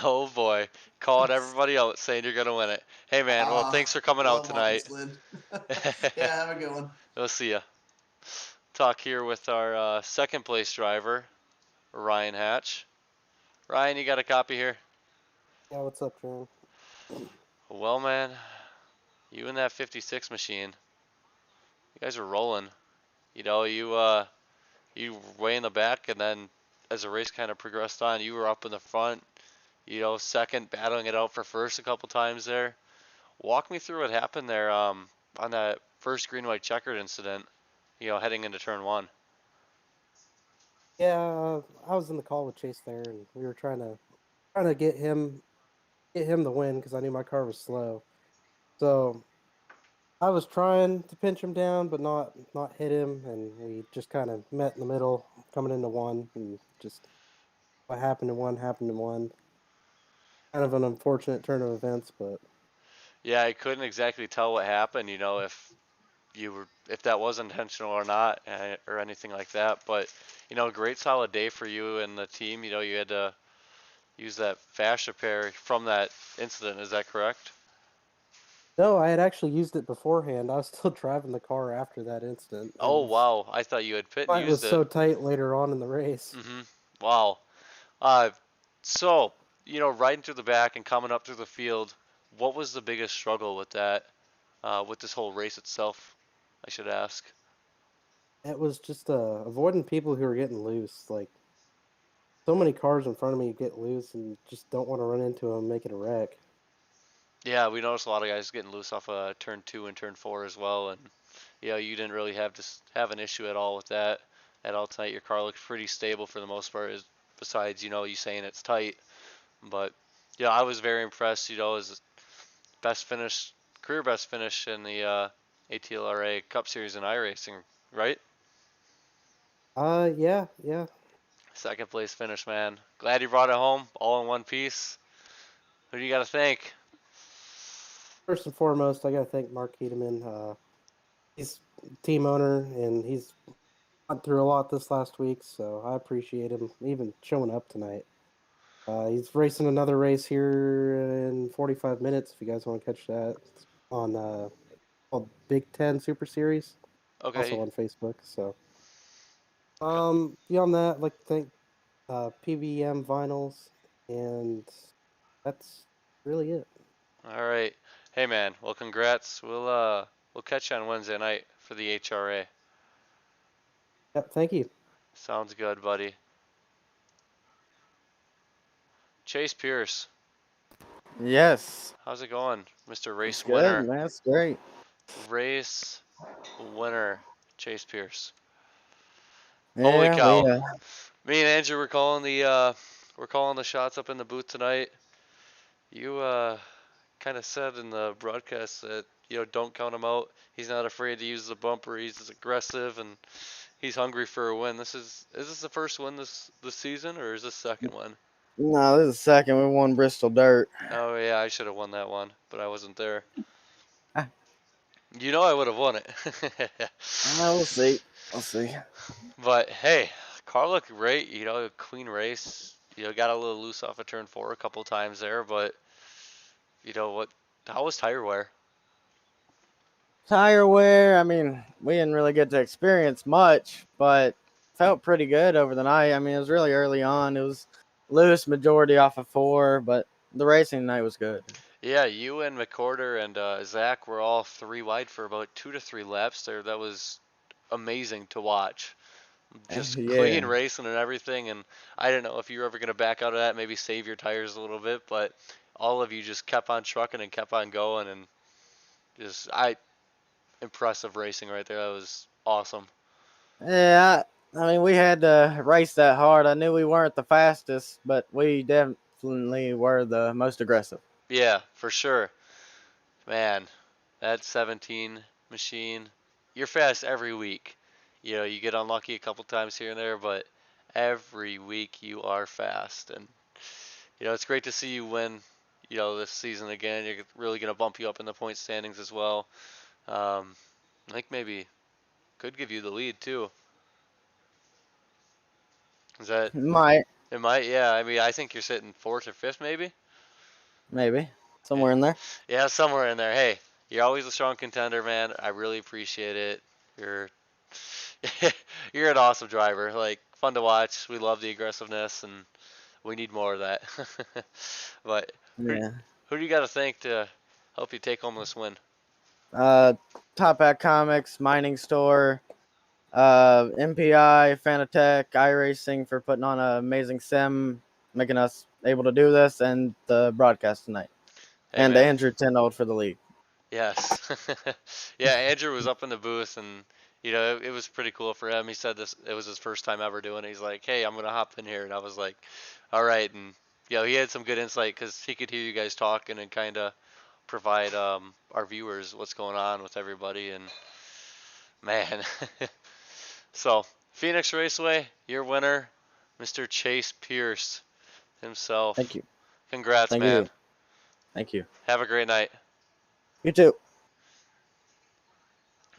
Oh boy, calling everybody out saying you're gonna win it. Hey man, well thanks for coming out Love walking tonight. this Lynn. Yeah, have a good one. We'll see ya. Talk here with our second place driver, Ryan Hatch. Ryan, you got a copy here? Yeah, what's up, John? Well, man, you and that 56 machine, you guys are rolling. You way in the back, and then as the race kind of progressed on, you were up in the front. Second, battling it out for first a couple times there. Walk me through what happened there on that first green white checkered incident. Heading into turn one. Yeah, I was in the call with Chase there, and we were trying to get him the win because I knew my car was slow. So I was trying to pinch him down, but not hit him, and we just kind of met in the middle, coming into one, and just what happened in one happened in one. Kind of an unfortunate turn of events, but Yeah, I couldn't exactly tell what happened. If that was intentional or not, or anything like that. But great solid day for you and the team. You had to use that fast repair from that incident. Is that correct? no, I had actually used it beforehand. I was still driving the car after that incident. Oh wow, I thought you had pit and It was used it. so tight later on in the race. Wow. Uh, so riding through the back and coming up through the field, what was the biggest struggle with that? With this whole race itself, I should ask. It was just avoiding people who are getting loose. Like, so many cars in front of me get loose and just don't want to run into them and make it a wreck. Yeah, we noticed a lot of guys getting loose off of turn 2 and turn 4 as well, and you didn't really have an issue at all with that at all tonight. Your car looked pretty stable for the most part, besides you saying it's tight. But yeah, I was very impressed. As career best finish in the ATLRA Cup Series in iRacing, right? Yeah. Second place finish, man. Glad you brought it home, all in one piece. Who do you got to thank? First and foremost, I got to thank Mark Hedeman. He's team owner, and he's gone through a lot this last week, so I appreciate him even showing up tonight. He's racing another race here in 45 minutes. If you guys want to catch that, it's on called Big Ten Super Series, also Okay. on Facebook. So, beyond that, I'd like to thank PVM Vinyls, and that's really it. All right. Hey man, well congrats. We'll catch you on Wednesday night for the HRA. Yep, thank you. Sounds good, buddy. Chase Pierce, Yes. how's it going, Mr. Race It's good, Winner? man. That's great. Race winner, Chase Pierce. Holy Yeah, cow. Me and Andrew we're calling the shots up in the booth tonight. You kind of said in the broadcast that don't count him out. He's not afraid to use the bumper. He's aggressive and he's hungry for a win. Is this the first win this season, or is this the second one? no, this is the second. We won Bristol Dirt. Oh yeah, I should have won that one, but I wasn't there. Ah. I would have won it. We'll see. We'll see. But hey, car looked great. Clean race. Got a little loose off of turn 4 a couple times there, but what? How was tire wear? Tire wear. I mean, we didn't really get to experience much, but felt pretty good over the night. I mean, it was really early on. It was loose majority off of 4, but the racing tonight was good. Yeah, you and McCorder and Zach were all 3 wide for about 2 to 3 laps there. That was amazing to watch. Just clean Yeah. racing and everything. And I don't know if you're ever going to back out of that, maybe save your tires a little bit, but all of you just kept on trucking and kept on going. And just, impressive racing right there. That was awesome. Yeah, I mean, we had to race that hard. I knew we weren't the fastest, but we definitely were the most aggressive. Yeah, for sure. Man, that 17 machine, you're fast every week. You know, you get unlucky a couple times here and there, but every week you are fast. And, you know, it's great to see you win, you know, this season again. You're really going to bump you up in the point standings as well. I think maybe could give you the lead too. Is that, Might, it might, yeah. I mean, I think you're sitting fourth or fifth maybe. maybe, Yeah. somewhere in there. Yeah, somewhere in there. Hey, you're always a strong contender, man. I really appreciate it. You're you're an awesome driver. Like fun to watch. We love the aggressiveness, and we need more of that. But who Yeah. who do you got to thank to help you take home this win? Top Hat Comics, Mining Store, MPI, Fanatec, iRacing for putting on an amazing sim, making us able to do this, and the broadcast tonight. Hey, And man. Andrew Tenold for the league. Yes. Yeah, Andrew was up in the booth, and you know it was pretty cool for him. He said this it was his first time ever doing it. He's like, "Hey, I'm gonna hop in here," and I was like, "All right." And you know he had some good insight because he could hear you guys talking and kind of provide our viewers what's going on with everybody. And man, so Phoenix Raceway, your winner, Mr. Chase Pierce Thank himself. you. Congrats, Thank man. you. Thank you. Have a great night. You too.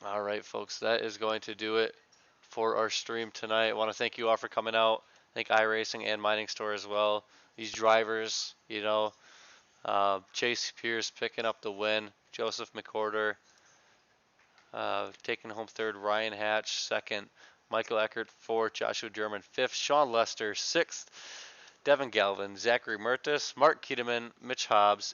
All right, folks, that is going to do it for our stream tonight. I want to thank you all for coming out. Thank iRacing and Mining Store as well. These drivers, you know, Chase Pierce picking up the win, Joseph McCorder taking home third, Ryan Hatch second, Michael Eckert fourth, Joshua German fifth, Sean Lester sixth, Devin Galvin, Zachary Mertis, Mark Kiedeman, Mitch Hobbs,